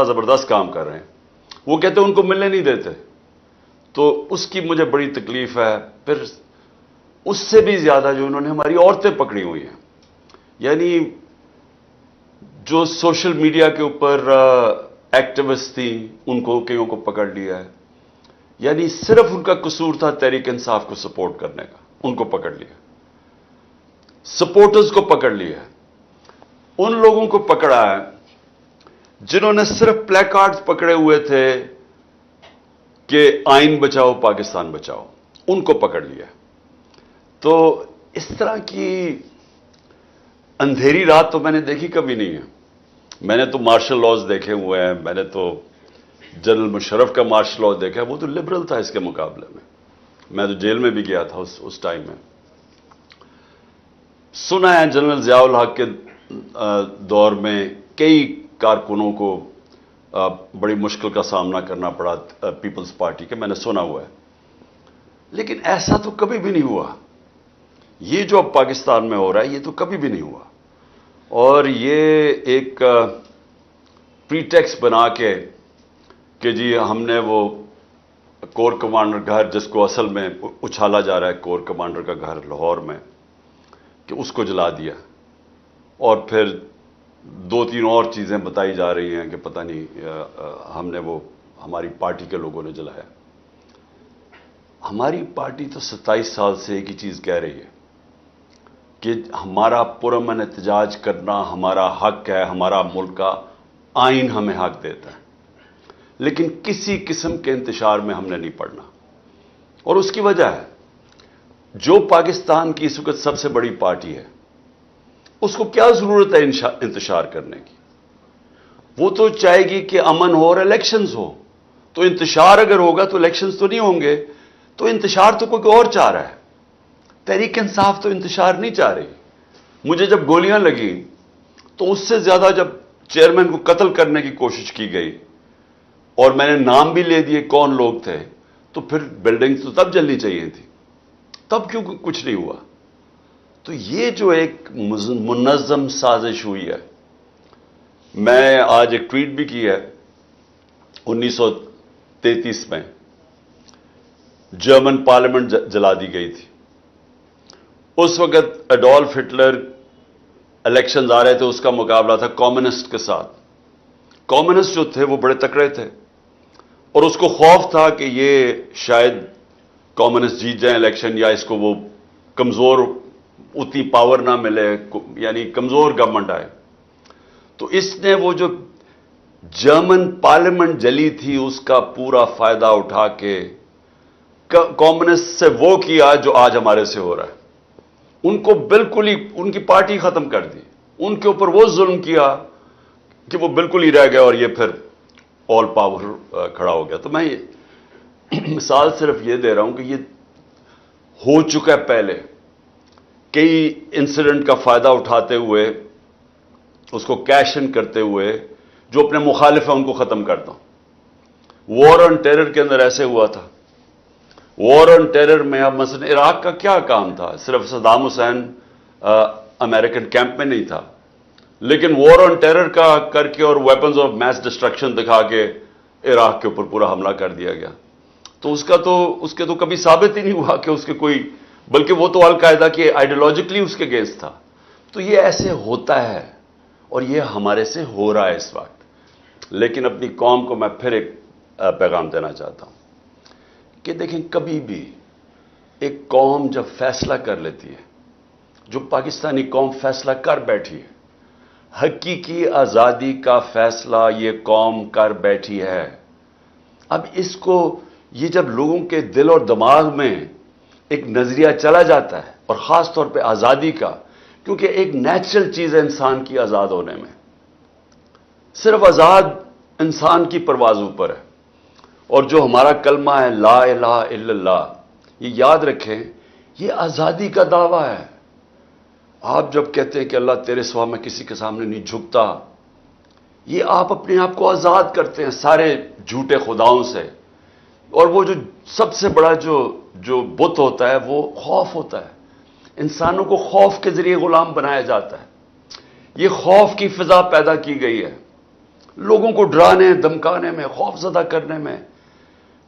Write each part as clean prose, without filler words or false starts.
زبردست کام کر رہے ہیں. وہ کہتے ہیں ان کو ملنے نہیں دیتے, تو اس کی مجھے بڑی تکلیف ہے. پھر اس سے بھی زیادہ جو انہوں نے ہماری عورتیں پکڑی ہوئی ہیں, یعنی جو سوشل میڈیا کے اوپر ایکٹیوسٹ تھیں ان کو کئیوں کو پکڑ لیا ہے. یعنی صرف ان کا قصور تھا تحریک انصاف کو سپورٹ کرنے کا, ان کو پکڑ لیا. سپورٹرز کو پکڑ لیا. ان لوگوں کو پکڑا ہے جنہوں نے صرف پلے کارڈز پکڑے ہوئے تھے کہ آئین بچاؤ پاکستان بچاؤ, ان کو پکڑ لیا. تو اس طرح کی اندھیری رات تو میں نے دیکھی کبھی نہیں ہے. میں نے تو مارشل لاز دیکھے ہوئے ہیں, میں نے تو جنرل مشرف کا مارشل لاء دیکھا, وہ تو لبرل تھا اس کے مقابلے میں. میں تو جیل میں بھی گیا تھا اس ٹائم میں. سنا ہے جنرل ضیاء الحق کے دور میں کئی کارکنوں کو بڑی مشکل کا سامنا کرنا پڑا پیپلز پارٹی کے, میں نے سنا ہوا ہے. لیکن ایسا تو کبھی بھی نہیں ہوا. یہ جو اب پاکستان میں ہو رہا ہے یہ تو کبھی بھی نہیں ہوا. اور یہ ایک پریٹیکس بنا کے کہ جی ہم نے وہ کور کمانڈر گھر, جس کو اصل میں اچھالا جا رہا ہے کور کمانڈر کا گھر لاہور میں, کہ اس کو جلا دیا. اور پھر 2-3 اور چیزیں بتائی جا رہی ہیں کہ پتہ نہیں ہم نے وہ ہماری پارٹی کے لوگوں نے جلایا. ہماری پارٹی تو 27 سال سے ایک ہی چیز کہہ رہی ہے کہ ہمارا پرامن احتجاج کرنا ہمارا حق ہے, ہمارا ملک کا آئین ہمیں حق دیتا ہے. لیکن کسی قسم کے انتشار میں ہم نے نہیں پڑنا. اور اس کی وجہ ہے جو پاکستان کی اس وقت سب سے بڑی پارٹی ہے, اس کو کیا ضرورت ہے انتشار کرنے کی؟ وہ تو چاہے گی کہ امن ہو اور الیکشنز ہو. تو انتشار اگر ہوگا تو الیکشنز تو نہیں ہوں گے. تو انتشار تو کوئی اور چاہ رہا ہے. تحریک انصاف تو انتشار نہیں چاہ رہی. مجھے جب گولیاں لگیں تو اس سے زیادہ جب چیئرمین کو قتل کرنے کی کوشش کی گئی اور میں نے نام بھی لے دیے کون لوگ تھے, تو پھر بلڈنگ تو تب جلنی چاہیے تھی. تب کیوں کچھ نہیں ہوا؟ تو یہ جو ایک منظم سازش ہوئی ہے. میں آج ایک ٹویٹ بھی کی ہے. 1933 میں جرمن پارلیمنٹ جلا دی گئی تھی. اس وقت ایڈولف ہٹلر الیکشنز آ رہے تھے, اس کا مقابلہ تھا کمیونسٹ کے ساتھ. کمیونسٹ جو تھے وہ بڑے تکڑے تھے اور اس کو خوف تھا کہ یہ شاید کمیونسٹ جیت جائیں الیکشن, یا اس کو وہ کمزور اتنی پاور نہ ملے, یعنی کمزور گورنمنٹ آئے. تو اس نے وہ جو جرمن پارلیمنٹ جلی تھی اس کا پورا فائدہ اٹھا کے کمیونسٹ سے وہ کیا جو آج ہمارے سے ہو رہا ہے. ان کو بالکل ہی ان کی پارٹی ختم کر دی. ان کے اوپر وہ ظلم کیا کہ وہ بالکل ہی رہ گیا اور یہ پھر آل پاور کھڑا ہو گیا. تو میں مثال صرف یہ دے رہا ہوں کہ یہ ہو چکا ہے پہلے. کئی انسیڈنٹ کا فائدہ اٹھاتے ہوئے, اس کو کیش ان کرتے ہوئے جو اپنے مخالف ہیں ان کو ختم کرتا ہوں. وار آن ٹیرر کے اندر ایسے ہوا تھا. وار آن ٹیرر میں اب مثلا عراق کا کیا کام تھا؟ صرف صدام حسین امریکن کیمپ میں نہیں تھا, لیکن وار آن ٹیرر کا کر کے اور ویپنز آف میس ڈسٹرکشن دکھا کے عراق کے اوپر پورا حملہ کر دیا گیا. تو اس کے تو کبھی ثابت ہی نہیں ہوا کہ اس کے کوئی, بلکہ وہ تو القاعدہ کے آئیڈیالوجیکلی اس کے اگینسٹ تھا. تو یہ ایسے ہوتا ہے اور یہ ہمارے سے ہو رہا ہے اس وقت. لیکن اپنی قوم کو میں پھر ایک پیغام دینا چاہتا ہوں کہ دیکھیں, کبھی بھی ایک قوم جب فیصلہ کر لیتی ہے, جو پاکستانی قوم فیصلہ کر بیٹھی ہے, حقیقی آزادی کا فیصلہ یہ قوم کر بیٹھی ہے. اب اس کو یہ جب لوگوں کے دل اور دماغ میں ایک نظریہ چلا جاتا ہے, اور خاص طور پہ آزادی کا, کیونکہ ایک نیچرل چیز ہے انسان کی آزاد ہونے میں, صرف آزاد انسان کی پرواز اوپر ہے. اور جو ہمارا کلمہ ہے لا الہ الا اللہ, یہ یاد رکھیں یہ آزادی کا دعویٰ ہے. آپ جب کہتے ہیں کہ اللہ تیرے سوا میں کسی کے سامنے نہیں جھکتا, یہ آپ اپنے آپ کو آزاد کرتے ہیں سارے جھوٹے خداؤں سے. اور وہ جو سب سے بڑا جو بت ہوتا ہے وہ خوف ہوتا ہے. انسانوں کو خوف کے ذریعے غلام بنایا جاتا ہے. یہ خوف کی فضا پیدا کی گئی ہے. لوگوں کو ڈرانے دمکانے میں، خوف زدہ کرنے میں،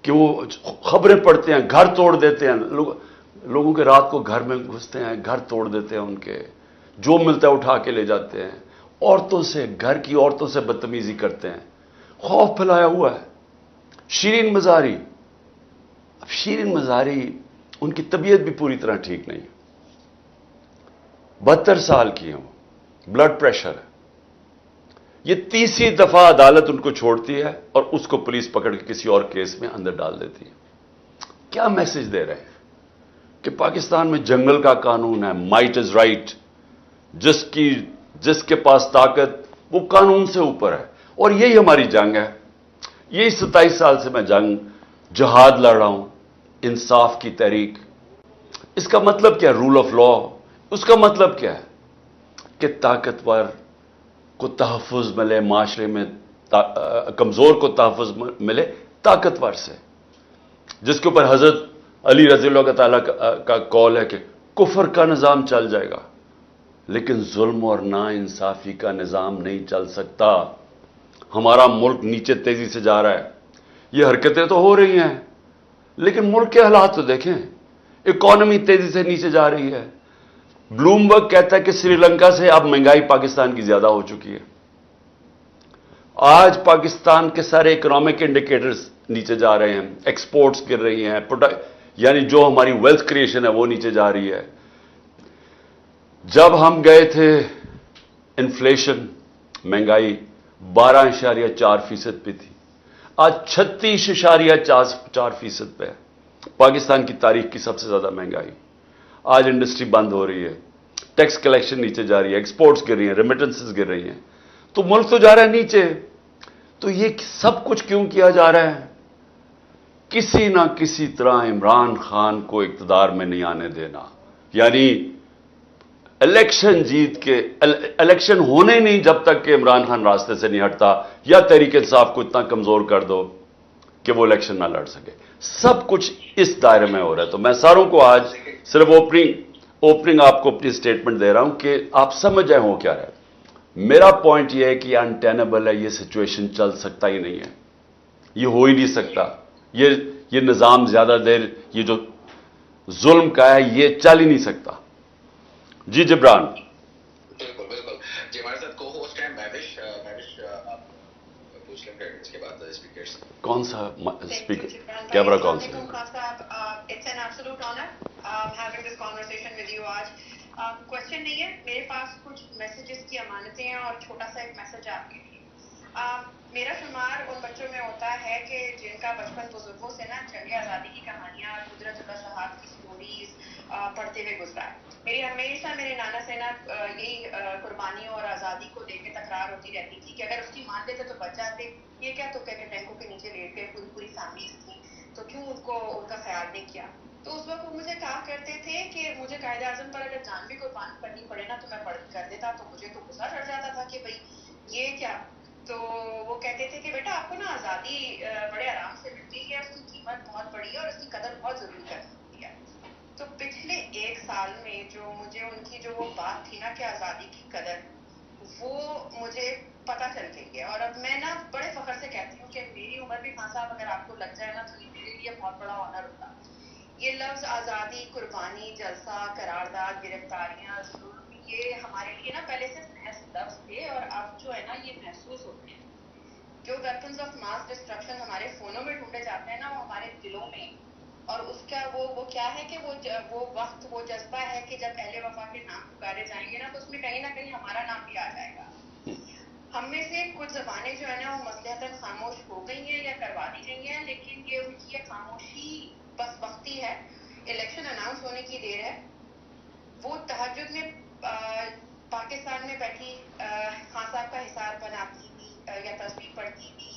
کہ وہ خبریں پڑھتے ہیں، گھر توڑ دیتے ہیں، لوگوں کے رات کو گھر میں گھستے ہیں، گھر توڑ دیتے ہیں، ان کے جو ملتا ہے اٹھا کے لے جاتے ہیں، عورتوں سے، گھر کی عورتوں سے بدتمیزی کرتے ہیں، خوف پھیلایا ہوا ہے. شیرین مزاری، اب شیرین مزاری ان کی طبیعت بھی پوری طرح ٹھیک نہیں ہے، 72 سال کی ہیں، بلڈ پریشر ہے. یہ تیسری دفعہ عدالت ان کو چھوڑتی ہے اور اس کو پولیس پکڑ کے کسی اور کیس میں اندر ڈال دیتی ہے. کیا میسج دے رہے ہیں کہ پاکستان میں جنگل کا قانون ہے، مائٹ از رائٹ، جس کے پاس طاقت وہ قانون سے اوپر ہے. اور یہی ہماری جنگ ہے. یہی 27 سال سے میں جہاد لڑ رہا ہوں، انصاف کی تحریک. اس کا مطلب کیا ہے؟ Role of law. اس کا مطلب کیا ہے کہ طاقتور کو تحفظ ملے معاشرے میں، کمزور کو تحفظ ملے طاقتور سے. جس کے اوپر حضرت علی رضی اللہ تعالیٰ کا قول ہے کہ کفر کا نظام چل جائے گا لیکن ظلم اور نا انصافی کا نظام نہیں چل سکتا. ہمارا ملک نیچے تیزی سے جا رہا ہے. یہ حرکتیں تو ہو رہی ہیں لیکن ملک کے حالات تو دیکھیں. اکانومی تیزی سے نیچے جا رہی ہے. بلومبرگ کہتا ہے کہ سری لنکا سے اب مہنگائی پاکستان کی زیادہ ہو چکی ہے. آج پاکستان کے سارے اکنامک انڈیکیٹرز نیچے جا رہے ہیں، ایکسپورٹس گر رہی ہیں، یعنی جو ہماری ویلتھ کریشن ہے وہ نیچے جا رہی ہے. جب ہم گئے تھے انفلیشن، مہنگائی 12.4% پہ تھی، آج 36.4% پہ ہے. پاکستان کی تاریخ کی سب سے زیادہ مہنگائی. آج انڈسٹری بند ہو رہی ہے، ٹیکس کلیکشن نیچے جا رہی ہے، ایکسپورٹس گر رہی ہیں، ریمیٹنسز گر رہی ہیں، تو ملک تو جا رہا ہے نیچے. تو یہ سب کچھ کیوں کیا جا رہا ہے؟ کسی نہ کسی طرح عمران خان کو اقتدار میں نہیں آنے دینا. یعنی الیکشن ہونے نہیں جب تک کہ عمران خان راستے سے نہیں ہٹتا، یا تحریک انصاف کو اتنا کمزور کر دو کہ وہ الیکشن نہ لڑ سکے. سب کچھ اس دائرے میں ہو رہا ہے. تو میں ساروں کو آج صرف اوپننگ آپ کو اپنی سٹیٹمنٹ دے رہا ہوں کہ آپ سمجھ جائیں ہو کیا رہا ہے. میرا پوائنٹ یہ ہے کہ یہ انٹینیبل ہے، یہ سچویشن چل سکتا ہی نہیں ہے، یہ ہو ہی نہیں سکتا. یہ نظام زیادہ دیر، یہ جو ظلم کا ہے یہ چل ہی نہیں سکتا. جی جبران. بالکل بالکل. جی ہمارے ساتھ کو ہوسٹ ہیں مہوش. آپ پوچھ لیں اس کے بعد اسپیکر سے. کون سا اسپیکر؟ کیمرہ کون سا؟ It's an absolute honour having this conversation with you. آج کوشچن نہیں ہے میرے پاس، کچھ میسیجز کی امانتیں ہیں اور چھوٹا سا ایک میسج آپ کے لیے. میرا شمار ان بچوں میں ہوتا ہے کہ جن کا بچپن بزرگوں سے نا جنگ آزادی کی کہانیاں، قدرت اللہ شہاد کی سٹوریز پڑھتے ہوئے گزرا ہے. میری ہمیشہ میرے نانا سے نا یہی قربانیوں اور آزادی کو دیکھ کے تکرار ہوتی رہتی تھی کہ اگر اس کی مان لیتے تو بچ جاتے. یہ کیا تو کہ ٹینکوں کے نیچے لیٹ گئے، پوری فیملیز تھی تو کیوں ان کا خیال نہیں کیا. تو اس وقت وہ مجھے کہا کرتے تھے کہ مجھے قائد اعظم پر اگر جان بھی قربان کرنی پڑے نا تو میں کر دیتا. تو مجھے تو غصہ چڑھ جاتا تھا کہ بھائی یہ کیا. تو وہ کہتے تھے کہ بیٹا آپ کو نا آزادی بڑے آرام سے ملتی ہے، اس کی قیمت بہت بڑی ہے اور اس کی قدر بہت ضروری کر سکتی ہے. تو پچھلے 1 سال میں جو مجھے ان کی جو وہ بات تھی نا کہ آزادی کی قدر، وہ مجھے پتہ چل گئی ہے. اور اب میں نا بڑے فخر سے کہتی ہوں کہ میری عمر بھی خان صاحب اگر آپ کو لگ جائے نا تو یہ میرے لیے بہت بڑا آنر ہوتا. یہ لفظ آزادی، قربانی، جلسہ، قرارداد، گرفتاریاں، ظلم، یہ ہمارے لیے نا پہلے سے محض لفظ تھے اور اب جو ہے نا یہ محسوس ہوتے ہیں. جو ویپنز آف ماس ڈسٹرکشن ہمارے فونوں میں ڈھونڈے جاتے ہیں نا وہ ہمارے دلوں میں. اور اس کا وہ کیا ہے کہ وہ وقت، وہ جذبہ ہے کہ جب اہل وفا کے نام پکارے جائیں گے نا تو اس میں کہیں نہ کہیں ہمارا نام بھی آ جائے گا. ہم میں سے کچھ زبانیں جو ہے نا وہ مصلحتاً خاموش ہو گئی ہیں یا کروا دی گئی ہیں، لیکن یہ ان کی خاموشی بس وقتی ہے. الیکشن اناؤنس ہونے کی دیر ہے. وہ تہجد میں پاکستان میں بیٹھی خان صاحب کا حصار بناتی ہوئی یا تصویر پڑھتی ہوئی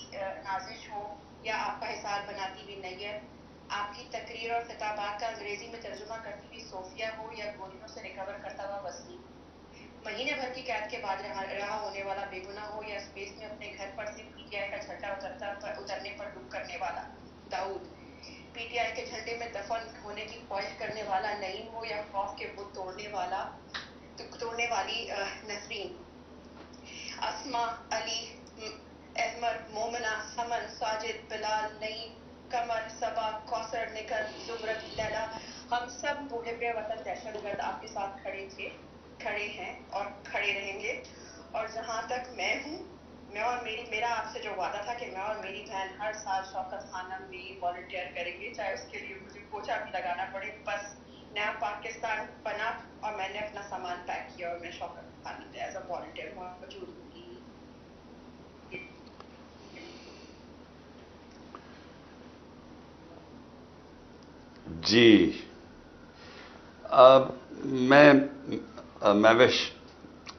نازش ہو، یا آپ کا حصار بناتی ہوئی نیت، آپ کی تقریر اور خطابات کا انگریزی میں ترجمہ کرتی ہوئی صوفیہ ہو، یا گولیوں سے ریکور کرتا ہوا وسیم، مہینے بھر کی قید کے بعد رہا ہونے والا بے گناہ ہو، یا اسپیس میں اپنے گھر پر سے پی ٹی آئی کا جھنڈا اترنے پر دکھ کرنے والا داؤد، پی ٹی آئی کے جھنڈے میں دفن ہونے کی خواہش کرنے والا نعیم ہو، یا خوف کے بت توڑنے والی نسرین، اسما، علی، احمد، مومنہ، سمن، ساجد، بلال، نعیم، قمر، صبا، کوثر، نکھل، زمرد، لیلا، ہم سب محب وطن دہشت گرد آپ کے ساتھ کھڑے تھے، کھڑے ہیں اور کھڑے رہیں گے. اور جہاں تک میں ہوں، میں اور میرا آپ سے جو وعدہ تھا کہ میں اور میری بہن ہر سال شوکت خانم میں والنٹیئر کریں گے، چاہے اس کے لیے مجھے پوچھا بھی لگانا پڑے. بس نیا پاکستان بنا اور میں نے اپنا سامان پیک کیا اور میں شوکت خانم میں ایز اے والنٹیئر موجود ہوں گی. جی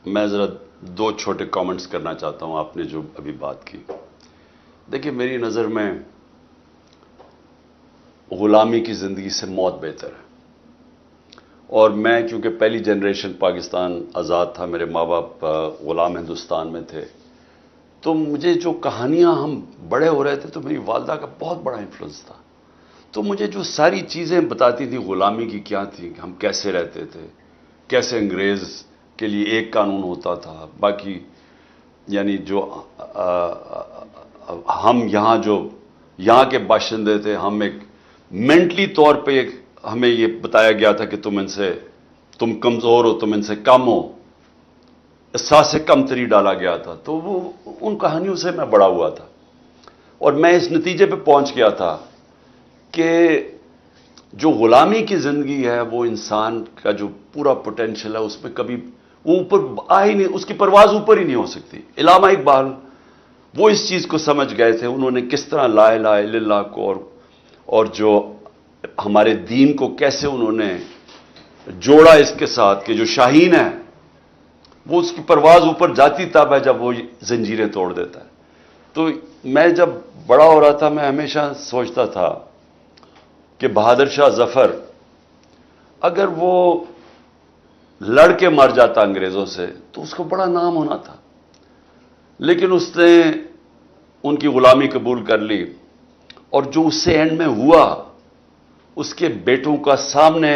میں ذرا دو چھوٹے کامنٹس کرنا چاہتا ہوں آپ نے جو ابھی بات کی. دیکھیے میری نظر میں غلامی کی زندگی سے موت بہتر ہے. اور میں چونکہ پہلی جنریشن پاکستان آزاد تھا، میرے ماں باپ غلام ہندوستان میں تھے، تو مجھے جو کہانیاں ہم بڑے ہو رہے تھے تو میری والدہ کا بہت بڑا انفلوئنس تھا. تو مجھے جو ساری چیزیں بتاتی تھی غلامی کی کیا تھی، ہم کیسے رہتے تھے، کیسے انگریز کے لیے ایک قانون ہوتا تھا، باقی یعنی جو ہم یہاں کے باشندے تھے، ہم ایک مینٹلی طور پہ ہمیں یہ بتایا گیا تھا کہ تم کمزور ہو، تم ان سے کم ہو، احساس سے کم تری ڈالا گیا تھا. تو وہ ان کہانیوں سے میں بڑا ہوا تھا اور میں اس نتیجے پہ پہنچ گیا تھا کہ جو غلامی کی زندگی ہے وہ انسان کا جو پورا پوٹینشل ہے اس میں کبھی وہ اوپر آ ہی نہیں، اس کی پرواز اوپر ہی نہیں ہو سکتی. علامہ اقبال وہ اس چیز کو سمجھ گئے تھے، انہوں نے کس طرح لا الہ الا اللہ کو اور جو ہمارے دین کو کیسے انہوں نے جوڑا اس کے ساتھ کہ جو شاہین ہے وہ اس کی پرواز اوپر جاتی تب ہے جب وہ زنجیریں توڑ دیتا ہے. تو میں جب بڑا ہو رہا تھا میں ہمیشہ سوچتا تھا کہ بہادر شاہ ظفر اگر وہ لڑ کے مر جاتا انگریزوں سے تو اس کو بڑا نام ہونا تھا، لیکن اس نے ان کی غلامی قبول کر لی اور جو اس سے اینڈ میں ہوا، اس کے بیٹوں کا سامنے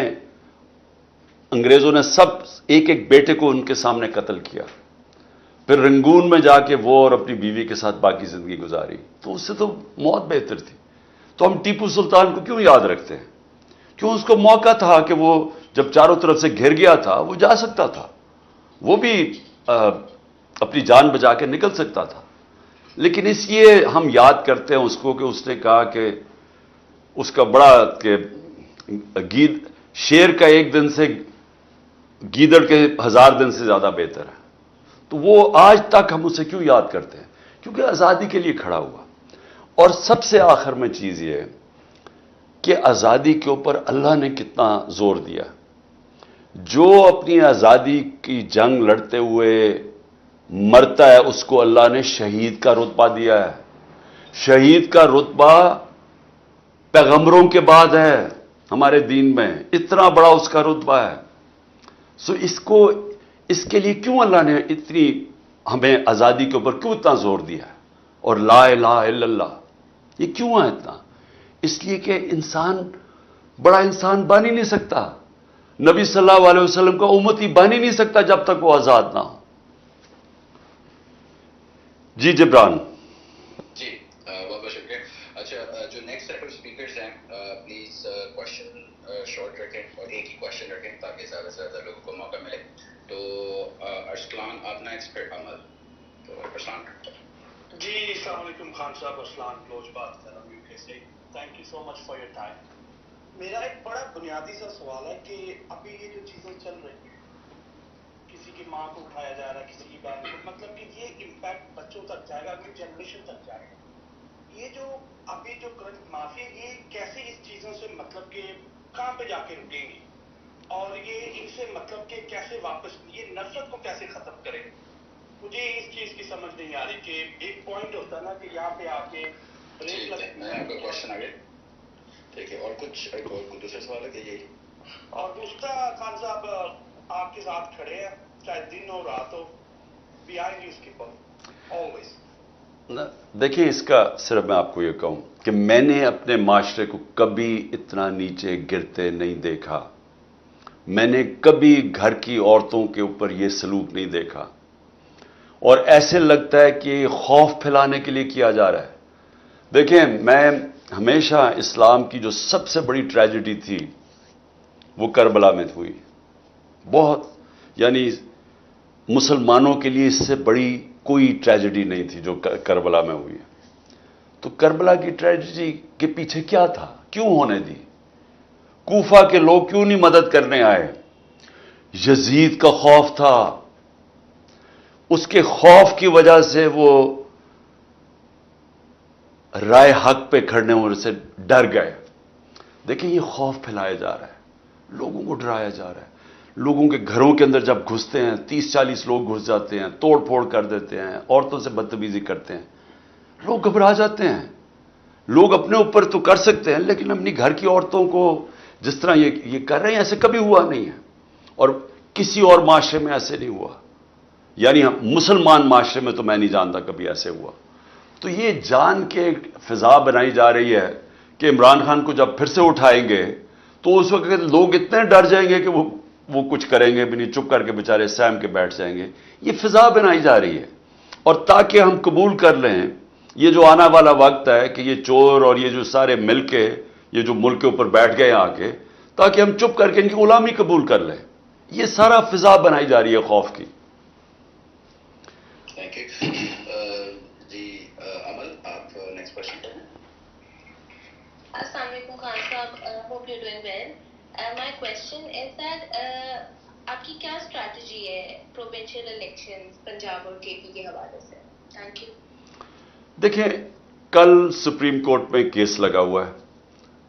انگریزوں نے سب ایک ایک بیٹے کو ان کے سامنے قتل کیا. پھر رنگون میں جا کے وہ اور اپنی بیوی کے ساتھ باقی زندگی گزاری. تو اس سے تو موت بہتر تھی. تو ہم ٹیپو سلطان کو کیوں یاد رکھتے ہیں؟ کیوں اس کو موقع تھا کہ وہ جب چاروں طرف سے گھر گیا تھا وہ جا سکتا تھا، وہ بھی اپنی جان بچا کے نکل سکتا تھا. لیکن اس لیے ہم یاد کرتے ہیں اس کو کہ اس نے کہا کہ اس کا بڑا کہ شیر کا ایک دن سے گیدڑ کے 1000 دن سے زیادہ بہتر ہے. تو وہ آج تک ہم اسے کیوں یاد کرتے ہیں؟ کیونکہ آزادی کے لیے کھڑا ہوا. اور سب سے آخر میں چیز یہ ہے کہ آزادی کے اوپر اللہ نے کتنا زور دیا. جو اپنی آزادی کی جنگ لڑتے ہوئے مرتا ہے اس کو اللہ نے شہید کا رتبہ دیا ہے. شہید کا رتبہ پیغمبروں کے بعد ہے ہمارے دین میں، اتنا بڑا اس کا رتبہ ہے. سو اس کے لیے کیوں اللہ نے اتنی ہمیں آزادی کے اوپر کیوں اتنا زور دیا ہے؟ اور لا الہ الا اللہ یہ کیوں ہے اتنا؟ اس لیے کہ انسان بڑا انسان بن ہی نہیں سکتا، نبی صلی اللہ علیہ وسلم کا امتی بن ہی نہیں سکتا جب تک وہ آزاد نہ ہو. جی جبران. جی بہت بہت شکریہ. اچھا جو نیکسٹ سیٹ آف اسپیکرز ہیں پلیز کوشچن شارٹ رکھیں اور ایک ہی کوشچن رکھیں تاکہ زیادہ سے زیادہ لوگوں کو موقع ملے. تو ارسلان آپ نیکسٹ پھر عمل. تو ارسلان. جی السلام علیکم خان صاحب، ارسلان کلوز بات کر رہا ہوں UK سے. Thank you so much for your time. میرا ایک بڑا بنیادی سا سوال ہے کہ ابھی یہ جو چیزیں چل رہی ہیں، کسی کی ماں کو اٹھایا جا رہا ہے، کسی کی بہن کو، مطلب کہ یہ امپیکٹ بچوں تک جائے گا، اگلی جنریشن تک جائے گا. یہ جو ابھی جو کرنٹ مافیا یہ کیسے اس چیزوں سے مطلب کہ کہاں پہ جا کے رکیں گی اور یہ ان سے مطلب کہ کیسے واپس یہ نفرت کو کیسے ختم کریں؟ مجھے اس چیز کی سمجھ نہیں آ رہی کہ ایک پوائنٹ ہوتا ہے نا کہ یہاں پہ آ کے میں آپ کا کوشچن آگے ٹھیک ہے. اور کچھ دوسرا سوال ہے کہ یہی؟ اور دوسرا خان صاحب آپ کے ساتھ کھڑے ہیں چاہے دن ہو رات ہو، بیہائنڈ یو اسکیپر آلویز. دیکھیں اس کا صرف میں آپ کو یہ کہوں کہ میں نے اپنے معاشرے کو کبھی اتنا نیچے گرتے نہیں دیکھا. میں نے کبھی گھر کی عورتوں کے اوپر یہ سلوک نہیں دیکھا. اور ایسے لگتا ہے کہ خوف پھیلانے کے لیے کیا جا رہا ہے. دیکھیں، میں ہمیشہ اسلام کی جو سب سے بڑی ٹریجڈی تھی وہ کربلا میں ہوئی. بہت، یعنی مسلمانوں کے لیے اس سے بڑی کوئی ٹریجڈی نہیں تھی جو کربلا میں ہوئی. تو کربلا کی ٹریجڈی کے پیچھے کیا تھا؟ کیوں ہونے دی؟ کوفہ کے لوگ کیوں نہیں مدد کرنے آئے؟ یزید کا خوف تھا. اس کے خوف کی وجہ سے وہ رائے حق پہ کھڑنے ہونے سے ڈر گئے. دیکھیں، یہ خوف پھیلایا جا رہا ہے، لوگوں کو ڈرایا جا رہا ہے. لوگوں کے گھروں کے اندر جب گھستے ہیں 30-40 لوگ گھس جاتے ہیں، توڑ پھوڑ کر دیتے ہیں، عورتوں سے بدتمیزی کرتے ہیں، لوگ گھبرا جاتے ہیں. لوگ اپنے اوپر تو کر سکتے ہیں لیکن اپنی گھر کی عورتوں کو جس طرح یہ کر رہے ہیں، ایسے کبھی ہوا نہیں ہے اور کسی اور معاشرے میں ایسے نہیں ہوا. یعنی مسلمان معاشرے میں تو میں نہیں جانتا کبھی ایسے ہوا. تو یہ جان کے فضا بنائی جا رہی ہے کہ عمران خان کو جب پھر سے اٹھائیں گے تو اس وقت لوگ اتنے ڈر جائیں گے کہ وہ کچھ کریں گے بھی نہیں، چپ کر کے بیچارے سہم کے بیٹھ جائیں گے. یہ فضا بنائی جا رہی ہے. اور تاکہ ہم قبول کر لیں یہ جو آنا والا وقت ہے کہ یہ چور اور یہ جو سارے مل کے یہ جو ملک کے اوپر بیٹھ گئے آ کے، تاکہ ہم چپ کر کے ان کی غلامی قبول کر لیں. یہ سارا فضا بنائی جا رہی ہے خوف کی. Thank you. جی امل، آپ نیکسٹ کوشچن کریں. السلام علیکم خان صاحب، hope you doing well. My question is that آپ کی کیا اسٹریٹجی ہے پروونشل الیکشنز پنجاب اور کے پی کے حوالے سے؟ Thank you. دیکھیں، کل سپریم کورٹ میں کیس لگا ہوا ہے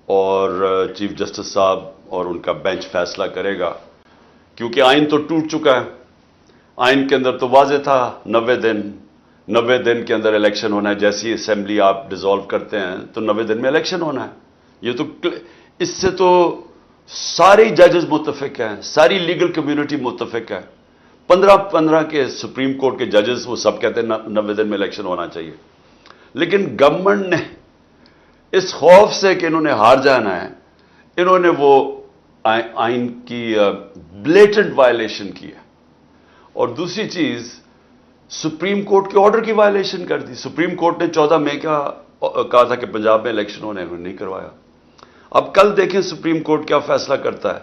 اور چیف جسٹس صاحب اور ان کا بینچ فیصلہ کرے گا، کیونکہ آئین تو ٹوٹ چکا ہے. آئین کے اندر تو واضح تھا 90 دن کے اندر الیکشن ہونا ہے. جیسی اسمبلی آپ ڈیزالو کرتے ہیں تو 90 دن میں الیکشن ہونا ہے. یہ تو اس سے تو سارے ججز متفق ہیں، ساری لیگل کمیونٹی متفق ہے. 15 کے سپریم کورٹ کے ججز وہ سب کہتے ہیں 90 دن میں الیکشن ہونا چاہیے. لیکن گورنمنٹ نے اس خوف سے کہ انہوں نے ہار جانا ہے، انہوں نے وہ آئین کی بلیٹنٹ وائلیشن کی ہے. اور دوسری چیز، سپریم کورٹ کے آرڈر کی وائلیشن کر دی. سپریم کورٹ نے 14 مئی کا کہا تھا کہ پنجاب میں الیکشن ہونے، انہوں نے نہیں کروایا. اب کل دیکھیں سپریم کورٹ کیا فیصلہ کرتا ہے.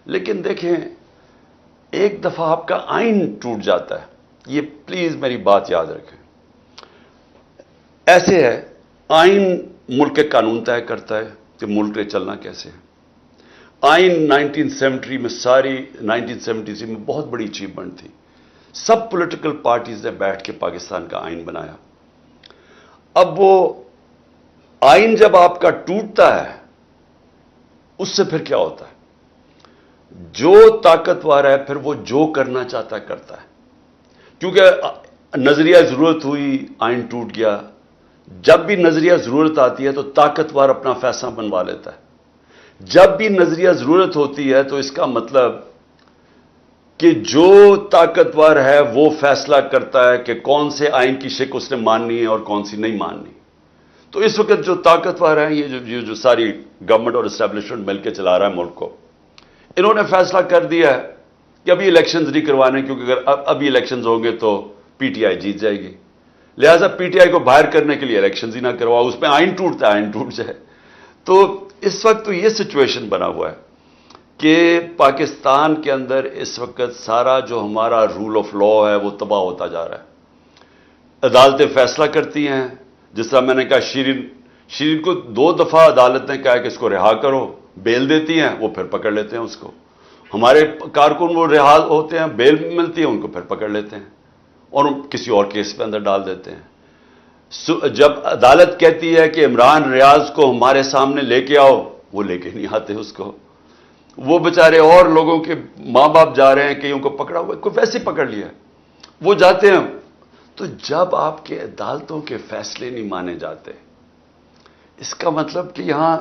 لیکن دیکھیں، ایک دفعہ آپ کا آئین ٹوٹ جاتا ہے، یہ پلیز میری بات یاد رکھیں. ایسے ہے، آئین ملک کے قانون طے کرتا ہے کہ ملک نے چلنا کیسے ہے. آئین 1970 میں 1970 میں بہت بڑی اچیومنٹ تھی. سب پولیٹیکل پارٹیز نے بیٹھ کے پاکستان کا آئین بنایا. اب وہ آئین جب آپ کا ٹوٹتا ہے اس سے پھر کیا ہوتا ہے؟ جو طاقتور ہے پھر وہ جو کرنا چاہتا ہے کرتا ہے. کیونکہ نظریہ ضرورت ہوئی، آئین ٹوٹ گیا. جب بھی نظریہ ضرورت آتی ہے تو طاقتور اپنا فیصلہ بنوا لیتا ہے. جب بھی نظریہ ضرورت ہوتی ہے تو اس کا مطلب کہ جو طاقتور ہے وہ فیصلہ کرتا ہے کہ کون سے آئین کی شک اس نے ماننی ہے اور کون سی نہیں ماننی. تو اس وقت جو طاقتور ہیں، یہ جو ساری گورنمنٹ اور اسٹیبلشمنٹ مل کے چلا رہا ہے ملک کو، انہوں نے فیصلہ کر دیا ہے کہ ابھی الیکشنز نہیں کروانے، کیونکہ اگر ابھی الیکشنز ہوں گے تو پی ٹی آئی جیت جائے گی. لہٰذا پی ٹی آئی کو باہر کرنے کے لیے الیکشنز ہی نہ کرواؤ. اس میں آئین ٹوٹتا ہے، آئین ٹوٹ جائے. تو اس وقت تو یہ سچویشن بنا ہوا ہے کہ پاکستان کے اندر اس وقت سارا جو ہمارا رول آف لا ہے وہ تباہ ہوتا جا رہا ہے. عدالتیں فیصلہ کرتی ہیں، جس طرح میں نے کہا شیرین کو 2 دفعہ عدالت نے کہا کہ اس کو رہا کرو، بیل دیتی ہیں، وہ پھر پکڑ لیتے ہیں اس کو. ہمارے کارکن وہ رہا ہوتے ہیں، بیل ملتی ہے، ان کو پھر پکڑ لیتے ہیں اور کسی اور کیس پہ اندر ڈال دیتے ہیں. جب عدالت کہتی ہے کہ عمران ریاض کو ہمارے سامنے لے کے آؤ، وہ لے کے نہیں آتے اس کو. وہ بیچارے اور لوگوں کے ماں باپ جا رہے ہیں کہ ان کو پکڑا ہوا، کوئی ویسے پکڑ لیا، وہ جاتے ہیں. تو جب آپ کے عدالتوں کے فیصلے نہیں مانے جاتے، اس کا مطلب کہ یہاں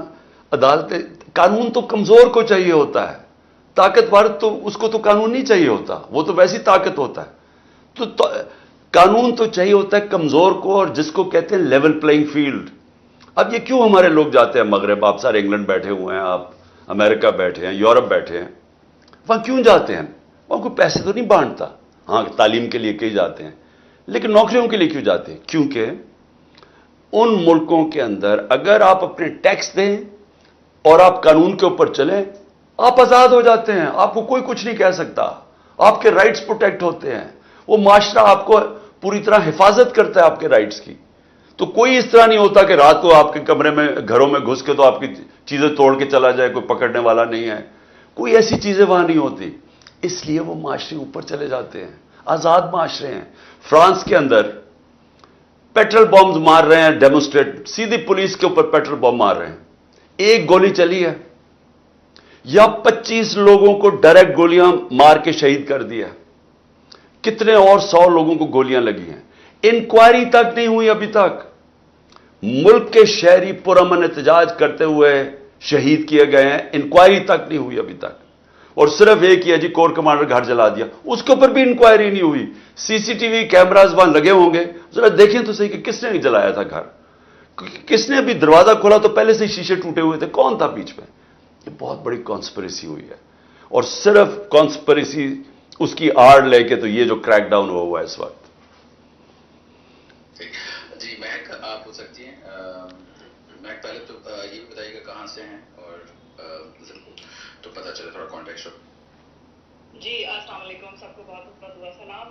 عدالتیں، قانون تو کمزور کو چاہیے ہوتا ہے، طاقتور تو اس کو تو قانون نہیں چاہیے ہوتا، وہ تو ویسی طاقت ہوتا ہے. تو قانون تو چاہیے ہوتا ہے کمزور کو، اور جس کو کہتے ہیں لیول پلئنگ فیلڈ. اب یہ کیوں ہمارے لوگ جاتے ہیں مغرب؟ آپ سارے انگلینڈ بیٹھے ہوئے ہیں، آپ امریکہ بیٹھے ہیں، یورپ بیٹھے ہیں، وہاں کیوں جاتے ہیں؟ وہاں کوئی پیسے تو نہیں بانٹتا. ہاں، تعلیم کے لیے کہیں جاتے ہیں، لیکن نوکریوں کے لیے کیوں جاتے ہیں؟ کیونکہ ان ملکوں کے اندر اگر آپ اپنے ٹیکس دیں اور آپ قانون کے اوپر چلیں، آپ آزاد ہو جاتے ہیں، آپ کو کوئی کچھ نہیں کہہ سکتا، آپ کے رائٹس پروٹیکٹ ہوتے ہیں، وہ معاشرہ آپ کو پوری طرح حفاظت کرتا ہے آپ کے رائٹس کی. تو کوئی اس طرح نہیں ہوتا کہ رات کو آپ کے کمرے میں گھروں میں گھس کے تو آپ کی چیزیں توڑ کے چلا جائے، کوئی پکڑنے والا نہیں ہے، کوئی ایسی چیزیں وہاں نہیں ہوتی. اس لیے وہ معاشرے اوپر چلے جاتے ہیں، آزاد معاشرے ہیں. فرانس کے اندر پیٹرول بمز مار رہے ہیں ڈیمونسٹریٹ، سیدھی پولیس کے اوپر پیٹرول بم مار رہے ہیں، ایک گولی چلی ہے، یا 25 لوگوں کو ڈائریکٹ گولیاں مار کے شہید کر دیا، کتنے اور 100 لوگوں کو گولیاں لگی ہیں. انکوائری تک نہیں ہوئی ابھی تک. ملک کے شہری پرامن احتجاج کرتے ہوئے شہید کیے گئے ہیں، انکوائری تک نہیں ہوئی ابھی تک. اور صرف ایک ہی ہے جی کور کمانڈر گھر جلا دیا، اس کے اوپر بھی انکوائری نہیں ہوئی. سی سی ٹی وی کیمراز وہاں لگے ہوں گے، ذرا دیکھیں تو صحیح کہ کس نے جلایا تھا گھر، کس نے ابھی دروازہ کھولا تو پہلے سے ہی شیشے ٹوٹے ہوئے تھے، کون تھا بیچ میں. یہ بہت بڑی کانسپریسی ہوئی ہے، اور صرف کانسپریسی اس کی آڑ لے کے تو یہ جو کریک ڈاؤن ہوا ہے اس وقت. جی مہک آپ پوچھ سکتی ہیں. مہک پہلے تو یہ بھی بتائیے گا کہاں سے ہیں اور تو پتہ چلے تھوڑا کانٹیکسٹ. جی السلام علیکم، سب کو بہت بہت دعا سلام.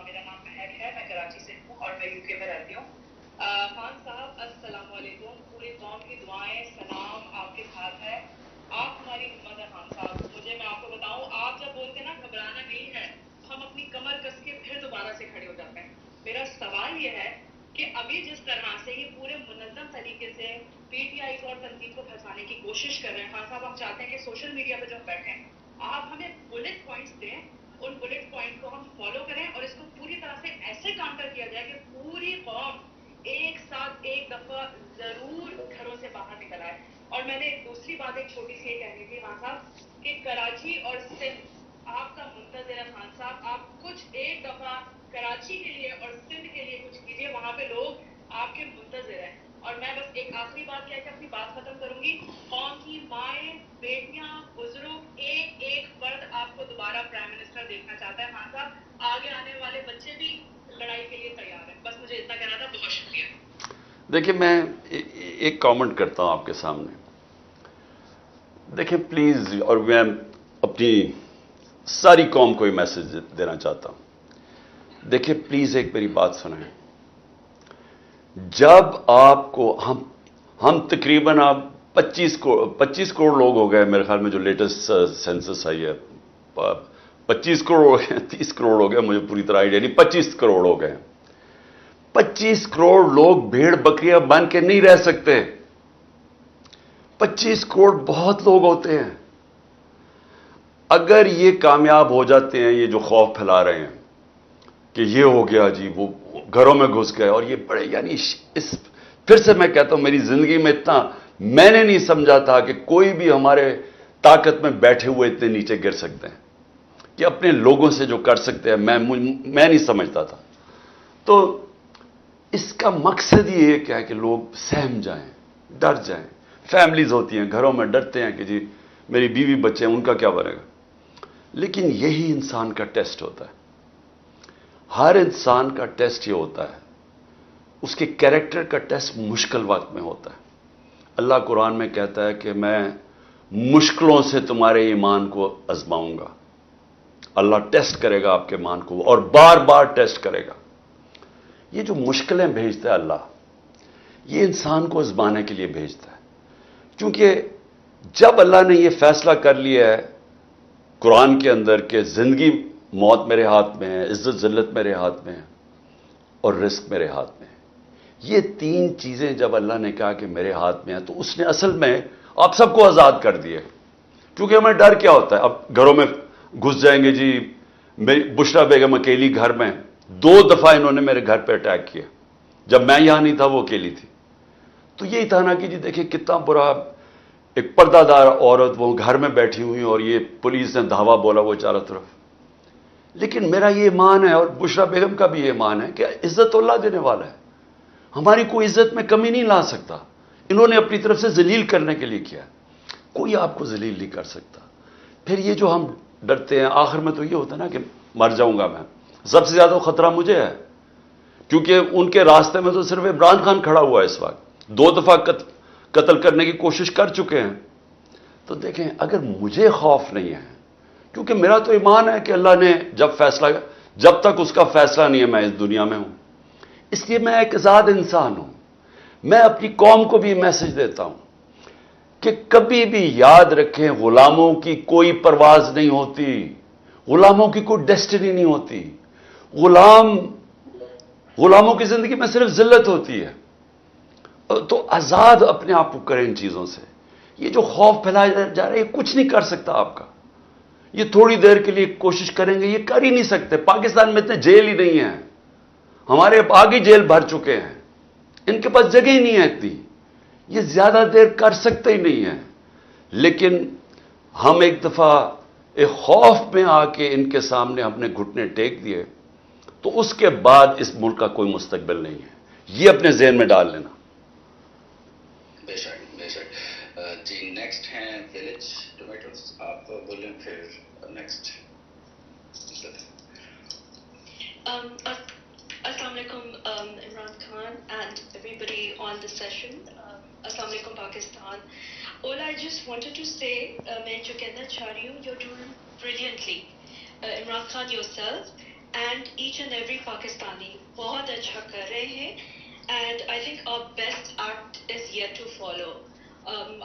میرا نام مہک ہے، میں کراچی سے ہوں اور میں UK میں رہتی ہوں. خان صاحب السلام علیکم، پوری قوم کی دعائیں سلام آپ کے ساتھ ہے. آپ ہماری ہمت ہے خان صاحب. میں آپ کو بتاؤں، آپ جب بولتے ہیں نا گھبرانا نہیں ہے، ہم اپنی کمر کس کے پھر دوبارہ سے کھڑے ہو جاتے ہیں. میرا سوال یہ ہے کہ ابھی جس طرح سے یہ پورے منظم طریقے سے PTI اور تنقید کو پھنسانے کی کوشش کر رہے ہیں، خان صاحب ہم چاہتے ہیں کہ سوشل میڈیا پہ جب بیٹھیں آپ ہمیں بلٹ پوائنٹس دیں، ان بلٹ پوائنٹ کو ہم فالو کریں اور اس کو پوری طرح سے ایسے کاؤنٹر کیا جائے کہ پوری قوم ایک ساتھ ایک دفعہ ضرور گھروں سے باہر نکل آئے. اور میں نے دوسری بات ایک چھوٹی سی یہ کہنی تھی خان صاحب کہ کراچی اور سندھ آپ کا منتظر ہے. خان صاحب آپ کچھ ایک دفعہ کراچی کے لیے اور سندھ کے لیے کچھ کیجیے، وہاں پہ لوگ آپ کے منتظر ہیں. اور میں بس ایک آخری بات کہہ کے اپنی بات ختم کروں گی. قوم کی مائیں، بیٹیاں، بزرگ، ایک ایک فرد آپ کو دوبارہ پرائم منسٹر دیکھنا چاہتا ہے. خان صاحب آگے آنے والے بچے بھی لڑائی کے لیے تیار ہیں. بس مجھے اتنا کہنا تھا. بہت شکریہ. دیکھیں میں ایک کامنٹ کرتا ہوں آپ کے سامنے. دیکھیں پلیز، اور میں اپنی ساری قوم کو یہ میسج دینا چاہتا ہوں. دیکھیں پلیز ایک میری بات سنیں. جب آپ کو ہم تقریباً آپ 25 کروڑ لوگ ہو گئے میرے خیال میں، جو لیٹسٹ سینسس آئی ہے 25 کروڑ ہو گئے، 30 کروڑ ہو گئے، مجھے پوری طرح آئیڈیا نہیں، 25 کروڑ ہو گئے. 25 کروڑ لوگ بھیڑ بکریاں بن کے نہیں رہ سکتے. 25 کروڑ بہت لوگ ہوتے ہیں. اگر یہ کامیاب ہو جاتے ہیں، یہ جو خوف پھیلا رہے ہیں کہ یہ ہو گیا جی، وہ گھروں میں گھس گئے، اور یہ بڑے یعنی پھر سے میں کہتا ہوں میری زندگی میں اتنا میں نے نہیں سمجھا تھا کہ کوئی بھی ہمارے طاقت میں بیٹھے ہوئے اتنے نیچے گر سکتے ہیں کہ اپنے لوگوں سے جو کر سکتے ہیں. میں نہیں سمجھتا تھا. تو اس کا مقصد یہ ہے کیا کہ لوگ سہم جائیں، ڈر جائیں. فیملیز ہوتی ہیں گھروں میں ڈرتے ہیں کہ جی میری بیوی بچے ہیں، ان کا کیا بنے گا. لیکن یہی انسان کا ٹیسٹ ہوتا ہے. ہر انسان کا ٹیسٹ یہ ہوتا ہے، اس کے کیریکٹر کا ٹیسٹ مشکل وقت میں ہوتا ہے. اللہ قرآن میں کہتا ہے کہ میں مشکلوں سے تمہارے ایمان کو آزماؤں گا. اللہ ٹیسٹ کرے گا آپ کے ایمان کو، اور بار بار ٹیسٹ کرے گا. یہ جو مشکلیں بھیجتا ہے اللہ، یہ انسان کو آزمانے کے لیے بھیجتا ہے. کیونکہ جب اللہ نے یہ فیصلہ کر لیا ہے قرآن کے اندر کہ زندگی موت میرے ہاتھ میں ہے، عزت ذلت میرے ہاتھ میں ہے، اور رزق میرے ہاتھ میں ہے، یہ 3 چیزیں جب اللہ نے کہا کہ میرے ہاتھ میں ہے، تو اس نے اصل میں آپ سب کو آزاد کر دیے. کیونکہ ہمیں ڈر کیا ہوتا ہے، اب گھروں میں گھس جائیں گے جی. میری بشرا بیگم اکیلی گھر میں، 2 دفعہ انہوں نے میرے گھر پہ اٹیک کیا. جب میں یہاں نہیں تھا وہ اکیلی تھی. تو یہی تھا نا کہ جی دیکھیں کتنا برا، ایک پردہ دار عورت وہ گھر میں بیٹھی ہوئی، اور یہ پولیس نے دھاوا بولا وہ چاروں طرف. لیکن میرا یہ ایمان ہے، اور بشرا بیگم کا بھی یہ ایمان ہے کہ عزت اللہ دینے والا ہے. ہماری کوئی عزت میں کمی نہیں لا سکتا. انہوں نے اپنی طرف سے ذلیل کرنے کے لیے کیا، کوئی آپ کو ذلیل نہیں کر سکتا. پھر یہ جو ہم ڈرتے ہیں آخر میں تو یہ ہوتا ہے نا کہ مر جاؤں گا میں، سب سے زیادہ خطرہ مجھے ہے. کیونکہ ان کے راستے میں تو صرف عمران خان کھڑا ہوا ہے اس وقت, 2 دفعہ قتل کرنے کی کوشش کر چکے ہیں. تو دیکھیں, اگر مجھے خوف نہیں ہے, کیونکہ میرا تو ایمان ہے کہ اللہ نے جب تک اس کا فیصلہ نہیں ہے میں اس دنیا میں ہوں, اس لیے میں ایک آزاد انسان ہوں. میں اپنی قوم کو بھی میسج دیتا ہوں کہ کبھی بھی یاد رکھیں, غلاموں کی کوئی پرواز نہیں ہوتی, غلاموں کی کوئی ڈیسٹنی نہیں ہوتی. غلاموں کی زندگی میں صرف ذلت ہوتی ہے. تو آزاد اپنے آپ کو کریں ان چیزوں سے. یہ جو خوف پھیلایا جا رہا ہے یہ کچھ نہیں کر سکتا آپ کا. یہ تھوڑی دیر کے لیے کوشش کریں گے, یہ کر ہی نہیں سکتے. پاکستان میں اتنے جیل ہی نہیں ہیں, ہمارے آگے جیل بھر چکے ہیں, ان کے پاس جگہ ہی نہیں ہے اتنی. یہ زیادہ دیر کر سکتے ہی نہیں ہیں. لیکن ہم ایک دفعہ ایک خوف میں آ کے ان کے سامنے اپنے گھٹنے ٹیک دیے تو اس کے بعد اس ملک کا کوئی مستقبل نہیں ہے. یہ اپنے ذہن میں ڈال لینا. بے شک بے شک. جی نیکسٹ ہیں ولیج ٹومیٹوز, آپ بولیں پھر next. Assalamu alaikum, Imran Khan and everybody on the session. Assalamu alaikum, Pakistan. All I just wanted to say, main jo kehna cha rahi hu, you're doing brilliantly. Imran Khan yourself and each and every Pakistani bahut acha kar rahe hain, and I think our best act is yet to follow.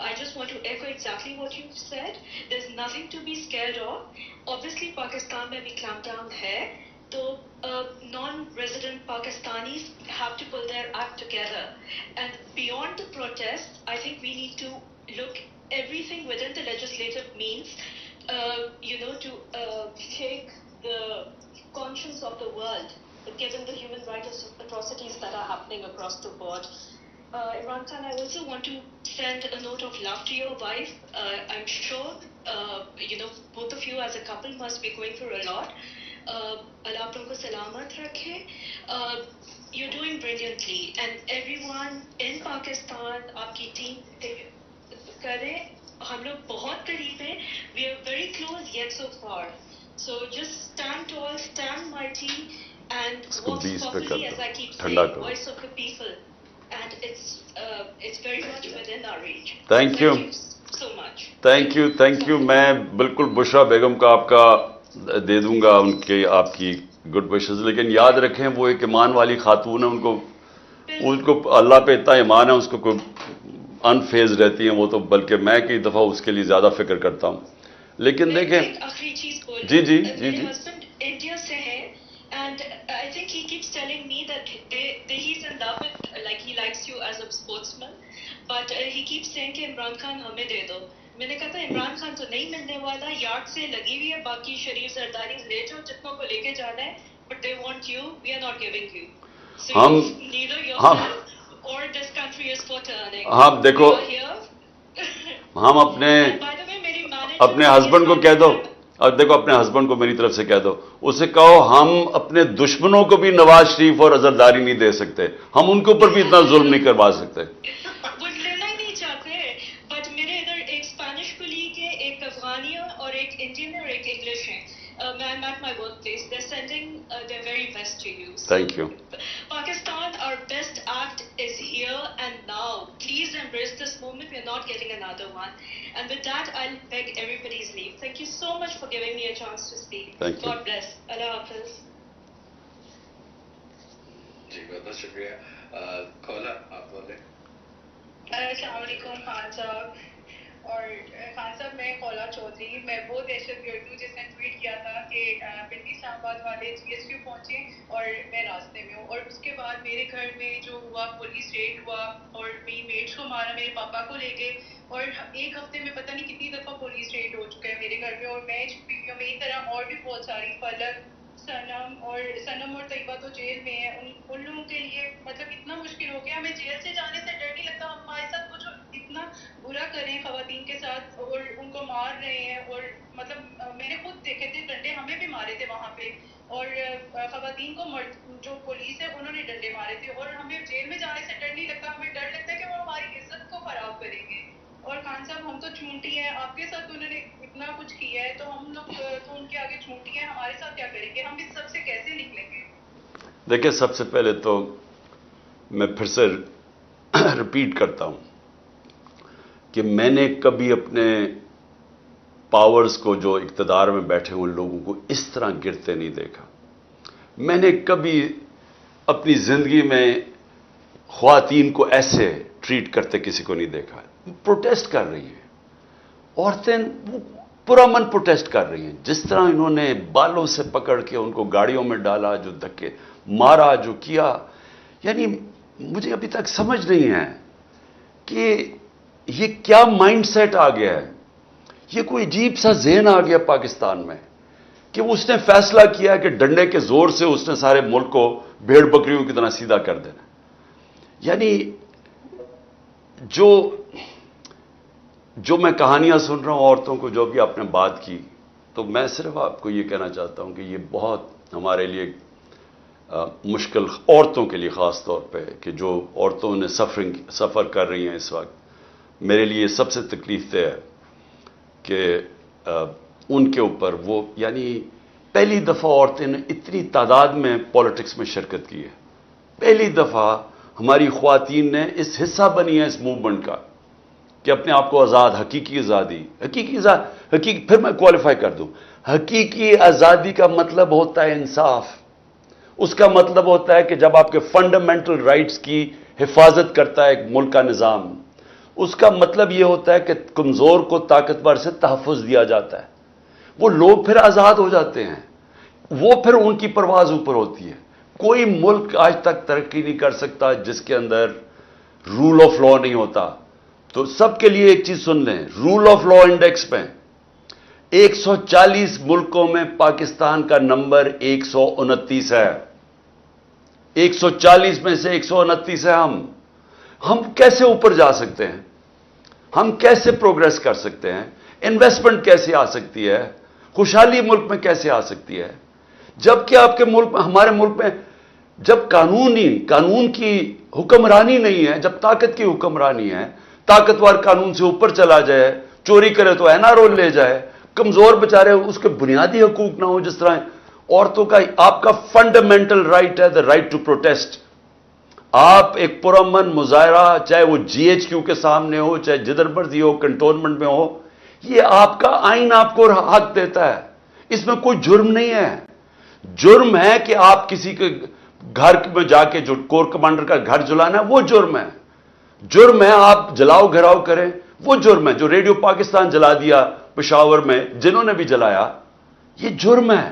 I just want to echo exactly what you've said. There's nothing to be scared of. Obviously, Pakistan mein bhi clampdown hai. So non-resident Pakistanis have to pull their act together, and beyond the protests, I think we need to look everything within the legislative means, to shake the conscience of the world, given the human rights atrocities that are happening across the board. Imran Khan, I also want to send a note of love to your wife. I'm sure, both of you as a couple must be going through a lot. اللہ آپ لوگوں کو سلامت رکھے. You're doing brilliantly and everyone in Pakistan آپ کی team کریں. ہم لوگ بہت قریب ہیں. We are very close yet so far. So just stand tall, stand mighty and walk softly, as I keep saying, voice of the people. And it's very much within our reach. Thank you so much. Thank you. میں بالکل بشرا بیگم کا آپ کا دے دوں گا ان کے آپ کی good wishes, لیکن یاد رکھیں وہ ایک ایمان والی خاتون ہے, ان کو اللہ پہ اتنا ایمان ہے, اس کو کوئی انفیز رہتی ہیں وہ تو, بلکہ میں کئی دفعہ اس کے لیے زیادہ فکر کرتا ہوں. لیکن دیکھیں آخری چیز بولوں. جی میرے ہسبینڈ انڈیا سے ہے and I think he keeps telling me that he's in love with, like he likes you as a sportsman, but he keeps saying کہ عمران خان ہمیں دے دو. میں نے کہا تھا عمران خان تو نہیں ملنے والا, یارڈ سے لگی ہوئی ہے, باقی شریف زرداری لے جاؤ جتنوں کو لے کے جانا ہے, but they want you, we are not giving you. So neither yourself or this country is for turning. ہم دیکھو, ہم اپنے ہسبینڈ کو کہہ دو, اور دیکھو اپنے ہسبینڈ کو میری طرف سے کہہ دو, اسے کہو ہم اپنے دشمنوں کو بھی نواز شریف اور عزرداری نہیں دے سکتے, ہم ان کے اوپر بھی اتنا ظلم نہیں کروا سکتے. وہ لینا ہی نہیں چاہتے. بٹ میرے ادھر ایک اسپینش کولیگ ہے, ایک افغانی ہے, اور ایک انڈین ہے, اور ایک انگلش ہے. I'm at my workplace. They're sending their very best to you. Thank you. Pakistan, our best act is here and now. Please embrace this moment. We're not getting another one. And with that, I'll beg everybody's leave. Thank you so much for giving me a chance to speak. Thank you. God bless. Allah Hafiz. جی بہت بہت شکریہ. کھولا آپ بولیں. السلام علیکم خان صاحب. اور خان صاحب میں خولا چودھری, میں وہ دہشت گرد ہوں جس نے ٹویٹ کیا تھا کہ پنڈی اسلام آباد والے GSQ پہنچے اور میں راستے میں ہوں, اور اس کے بعد میرے گھر میں جو ہوا پولیس ریڈ ہوا اور میری میٹس کو مارا, میرے پاپا کو لے گئے, اور ایک ہفتے میں پتہ نہیں کتنی دفعہ پولیس ریڈ ہو چکا ہے میرے گھر میں. اور میں چھپی ہوئی ہوں, میری طرح اور بھی بہت ساری, فلک, سنم اور طیبہ تو جیل میں ہیں. ان لوگوں کے لیے مطلب اتنا مشکل ہو گیا, ہمیں جیل سے جانے سے ڈر نہیں لگتا. ہمارے ساتھ کچھ اتنا برا کریں خواتین کے ساتھ اور ان کو مار رہے ہیں, اور مطلب میں نے خود دیکھے تھے ڈنڈے, ہمیں بھی مارے تھے وہاں پہ, اور خواتین کو جو پولیس ہے انہوں نے ڈنڈے مارے تھے, اور ہمیں جیل میں جانے سے ڈر نہیں لگتا. ہمیں ڈر لگتا ہے کہ وہ ہماری عزت کو خراب کریں گے. اور خان صاحب ہم تو چونٹی ہیں, آپ کے ساتھ انہوں نے اتنا کچھ کیا ہے, تو ہم لوگ تو ان کے آگے چونٹی ہیں, ہمارے ساتھ کیا کریں گے, ہم اس سب سے کیسے نکلیں گے؟ دیکھیں سب سے پہلے تو میں پھر سے رپیٹ کرتا ہوں کہ میں نے کبھی اپنے پاورز کو جو اقتدار میں بیٹھے ہوئے لوگوں کو اس طرح گرتے نہیں دیکھا. میں نے کبھی اپنی زندگی میں خواتین کو ایسے ٹریٹ کرتے کسی کو نہیں دیکھا. پروٹیسٹ کر رہی ہیں عورتیں, پرامن پروٹیسٹ کر رہی ہیں. جس طرح انہوں نے بالوں سے پکڑ کے ان کو گاڑیوں میں ڈالا, جو دھکے مارا, جو کیا, یعنی مجھے ابھی تک سمجھ نہیں ہے کہ یہ کیا مائنڈ سیٹ آ گیا ہے. یہ کوئی عجیب سا ذہن آ گیا پاکستان میں کہ اس نے فیصلہ کیا کہ ڈنڈے کے زور سے اس نے سارے ملک کو بھیڑ بکریوں کی طرح سیدھا کر دینا. یعنی جو میں کہانیاں سن رہا ہوں عورتوں کو, جو بھی آپ نے بات کی, تو میں صرف آپ کو یہ کہنا چاہتا ہوں کہ یہ بہت ہمارے لیے مشکل, عورتوں کے لیے خاص طور پہ, کہ جو عورتوں نے سفر کر رہی ہیں اس وقت. میرے لیے سب سے تکلیف دہ ہے کہ ان کے اوپر وہ, یعنی پہلی دفعہ عورتیں نے اتنی تعداد میں پالیٹکس میں شرکت کی ہے. پہلی دفعہ ہماری خواتین نے اس حصہ بنی ہے اس موومنٹ کا کہ اپنے آپ کو آزاد, حقیقی آزادی, پھر میں کوالیفائی کر دوں. حقیقی آزادی کا مطلب ہوتا ہے انصاف. اس کا مطلب ہوتا ہے کہ جب آپ کے فنڈامنٹل رائٹس کی حفاظت کرتا ہے ایک ملک کا نظام. اس کا مطلب یہ ہوتا ہے کہ کمزور کو طاقتور سے تحفظ دیا جاتا ہے. وہ لوگ پھر آزاد ہو جاتے ہیں, وہ پھر ان کی پرواز اوپر ہوتی ہے. کوئی ملک آج تک ترقی نہیں کر سکتا جس کے اندر رول آف لا نہیں ہوتا. تو سب کے لیے ایک چیز سن لیں, رول آف لا انڈیکس میں 140 ملکوں میں پاکستان کا نمبر 129 ہے. 140 میں سے 129 ہے. ہم کیسے اوپر جا سکتے ہیں؟ ہم کیسے پروگریس کر سکتے ہیں؟ انویسٹمنٹ کیسے آ سکتی ہے؟ خوشحالی ملک میں کیسے آ سکتی ہے؟ جبکہ آپ کے ملک میں, ہمارے ملک میں جب قانون کی حکمرانی نہیں ہے, جب طاقت کی حکمرانی ہے, طاقتور قانون سے اوپر چلا جائے, چوری کرے تو NRO لے جائے, کمزور بیچارے اس کے بنیادی حقوق نہ ہو, جس طرح عورتوں کا, آپ کا فنڈامنٹل رائٹ ہے دا رائٹ ٹو پروٹیسٹ. آپ ایک پرامن مظاہرہ, چاہے وہ GHQ کے سامنے ہو, چاہے جدھر مرضی ہو, کنٹونمنٹ میں ہو, یہ آپ کا آئین آپ کو حق دیتا ہے. اس میں کوئی جرم نہیں ہے. جرم ہے کہ آپ کسی کے گھر میں جا کے, جو کور کمانڈر کا گھر جلانا ہے وہ جرم ہے. جرم ہے آپ جلاؤ گھراؤ کریں, وہ جرم ہے. جو ریڈیو پاکستان جلا دیا پشاور میں, جنہوں نے بھی جلایا, یہ جرم ہے.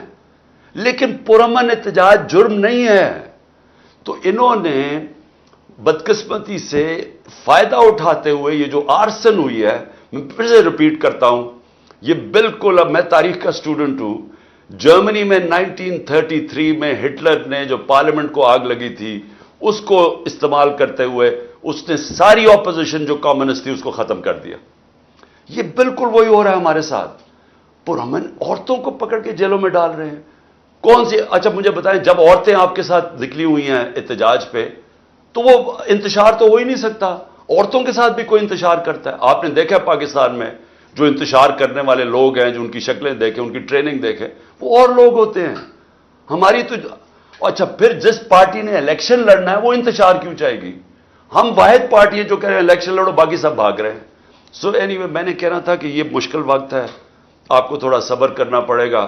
لیکن پرامن احتجاج جرم نہیں ہے. تو انہوں نے بدقسمتی سے فائدہ اٹھاتے ہوئے یہ جو آرسن ہوئی ہے, میں پھر سے ریپیٹ کرتا ہوں, یہ بالکل, اب میں تاریخ کا سٹوڈنٹ ہوں. جرمنی میں 1933 میں ہٹلر نے جو پارلیمنٹ کو آگ لگی تھی, اس کو استعمال کرتے ہوئے اس نے ساری اپوزیشن جو کمیونسٹ تھی اس کو ختم کر دیا. یہ بالکل وہی ہو رہا ہے ہمارے ساتھ. پرامن عورتوں کو پکڑ کے جیلوں میں ڈال رہے ہیں. کون سی, اچھا مجھے بتائیں, جب عورتیں آپ کے ساتھ نکلی ہوئی ہیں احتجاج پہ, تو وہ انتشار تو ہو ہی نہیں سکتا. عورتوں کے ساتھ بھی کوئی انتشار کرتا ہے؟ آپ نے دیکھا پاکستان میں جو انتشار کرنے والے لوگ ہیں, جو ان کی شکلیں دیکھیں, ان کی ٹریننگ دیکھیں, وہ اور لوگ ہوتے ہیں. ہماری تو, اچھا پھر جس پارٹی نے الیکشن لڑنا ہے وہ انتشار کیوں چاہے گی؟ ہم واحد پارٹی ہیں جو کہہ رہے ہیں الیکشن لڑو, باقی سب بھاگ رہے ہیں. سو اینی وے, میں نے کہنا تھا کہ یہ مشکل وقت ہے, آپ کو تھوڑا صبر کرنا پڑے گا.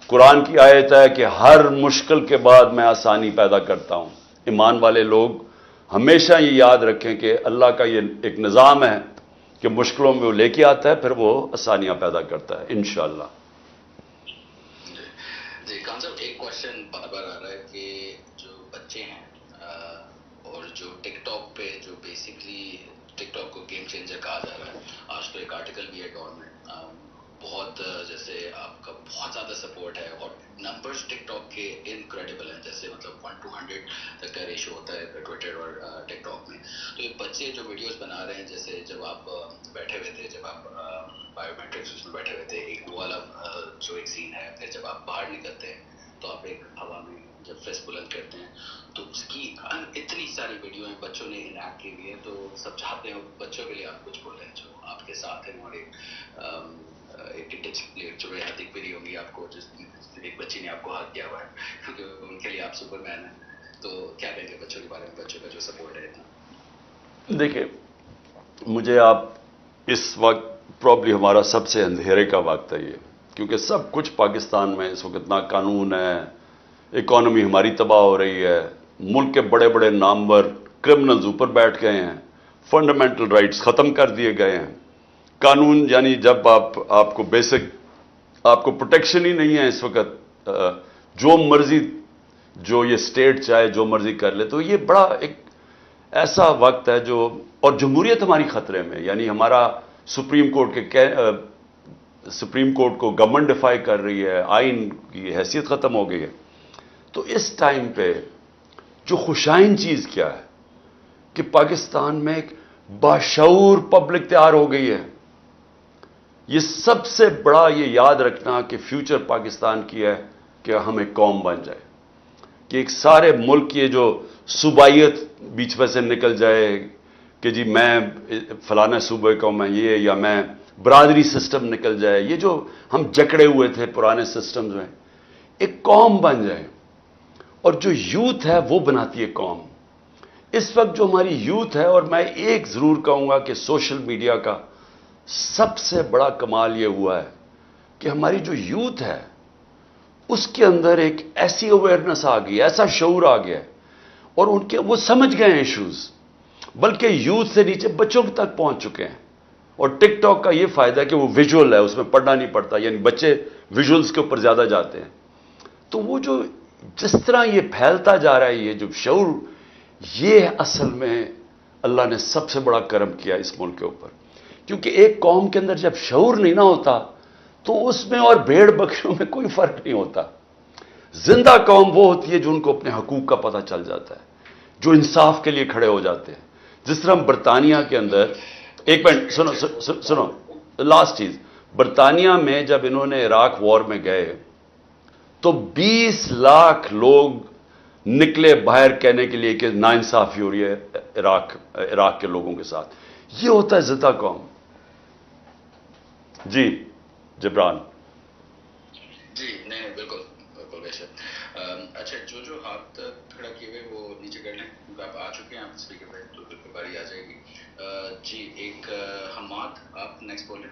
قرآن کی آیت ہے کہ ہر مشکل کے بعد میں آسانی پیدا کرتا ہوں. ایمان والے لوگ ہمیشہ یہ یاد رکھیں کہ اللہ کا یہ ایک نظام ہے کہ مشکلوں میں وہ لے کے آتا ہے, پھر وہ آسانیاں پیدا کرتا ہے انشاءاللہ. جی خان صاحب, ایک کوشچن بار بار آ رہا ہے کہ جو بچے ہیں اور جو ٹک ٹاک پہ, جو بیسکلی ٹک ٹاک کو گیم چینجر کہا جا رہا ہے, آج تو ایک آرٹیکل بھی ہے ڈون میں, بہت جیسے آپ کا بہت زیادہ سپورٹ ہے اور نمبرز ٹک ٹاک کے انکریڈیبل ہیں, جیسے مطلب 1 to 100 تک کا ریشو ہوتا ہے ٹویٹر اور ٹک ٹاک میں. تو یہ بچے جو ویڈیوز بنا رہے ہیں, جیسے جب آپ بیٹھے ہوئے تھے, جب آپ بایو میٹرکس میں بیٹھے ہوئے تھے, ایک وہ والا جو ایک سین ہے, پھر جب آپ باہر نکلتے ہیں تو آپ ایک ہوا میں جب فیس بلند کرتے ہیں, تو اس کی اتنی ساری ویڈیو ہیں بچوں نے انیکٹ کی ہوئی ہے. تو سب چاہتے ہیں بچوں کے لیے آپ کچھ بولیں جو آپ کے ساتھ ہیں, اور ایک جو دکھ بھی رہی ہوگی آپ کو, جس ایک بچی نے آپ کو ہاتھ کیا ہوا ہے, کیونکہ ان کے لیے آپ سپر مین ہیں. تو کیا کہیں گے بچوں کے بارے میں, بچوں کا جو سپورٹ ہے اتنا؟ دیکھیں, مجھے آپ اس وقت پرابلی ہمارا سب سے اندھیرے کا وقت ہے یہ, کیونکہ سب کچھ پاکستان میں اس وقت نا قانون ہے, اکانومی ہماری تباہ ہو رہی ہے, ملک کے بڑے بڑے نامور کرمنلز اوپر بیٹھ گئے ہیں, فنڈامنٹل رائٹس ختم کر دیے گئے ہیں. قانون یعنی جب آپ کو بیسک آپ کو پروٹیکشن ہی نہیں ہے اس وقت, جو مرضی جو یہ اسٹیٹ چاہے جو مرضی کر لے, تو یہ بڑا ایک ایسا وقت ہے جو, اور جمہوریت ہماری خطرے میں, یعنی ہمارا سپریم کورٹ کو گورنمنٹ ڈیفائی کر رہی ہے, آئین کی حیثیت ختم ہو گئی ہے. تو اس ٹائم پہ جو خوشائن چیز کیا ہے کہ پاکستان میں ایک باشعور پبلک تیار ہو گئی ہے. یہ سب سے بڑا یہ یاد رکھنا کہ فیوچر پاکستان کی ہے کہ ہم ایک قوم بن جائے, کہ ایک سارے ملک کی جو صوبائیت بیچ میں سے نکل جائے کہ جی میں فلانے صوبے کا میں یہ, یا میں برادری سسٹم نکل جائے, یہ جو ہم جکڑے ہوئے تھے پرانے سسٹمز میں, ایک قوم بن جائے. اور جو یوتھ ہے وہ بناتی ہے قوم. اس وقت جو ہماری یوتھ ہے, اور میں ایک ضرور کہوں گا کہ سوشل میڈیا کا سب سے بڑا کمال یہ ہوا ہے کہ ہماری جو یوتھ ہے اس کے اندر ایک ایسی اویئرنس آ گئی, ایسا شعور آ گیا ہے, اور ان کے وہ سمجھ گئے ہیں ایشوز, بلکہ یوتھ سے نیچے بچوں تک پہنچ چکے ہیں. اور ٹک ٹاک کا یہ فائدہ ہے کہ وہ ویژول ہے, اس میں پڑھنا نہیں پڑتا, یعنی بچے ویژولز کے اوپر زیادہ جاتے ہیں. تو وہ جو جس طرح یہ پھیلتا جا رہا ہے, یہ جو شعور, یہ اصل میں اللہ نے سب سے بڑا کرم کیا اس ملک کے اوپر. کیونکہ ایک قوم کے اندر جب شعور نہیں نہ ہوتا تو اس میں اور بھیڑ بکریوں میں کوئی فرق نہیں ہوتا. زندہ قوم وہ ہوتی ہے جو ان کو اپنے حقوق کا پتہ چل جاتا ہے, جو انصاف کے لیے کھڑے ہو جاتے ہیں. جس طرح برطانیہ کے اندر, ایک منٹ سنو لاسٹ چیز, برطانیہ میں جب انہوں نے عراق وار میں گئے تو 20 لاکھ لوگ نکلے باہر کہنے کے لیے کہ ناانصافی ہو رہی ہے عراق کے لوگوں کے ساتھ. یہ ہوتا ہے زندہ قوم. جی جبران. جی نہیں بالکل بالکل بے شک. اچھا, جو ہاتھ کھڑا کیے ہوئے وہ نیچے کر لیں, کیونکہ آپ آ چکے ہیں, آپ اسپیکر پہ, تو بالکل باری آ جائے گی. جی ایک حماد, آپ نیکسٹ بولیں.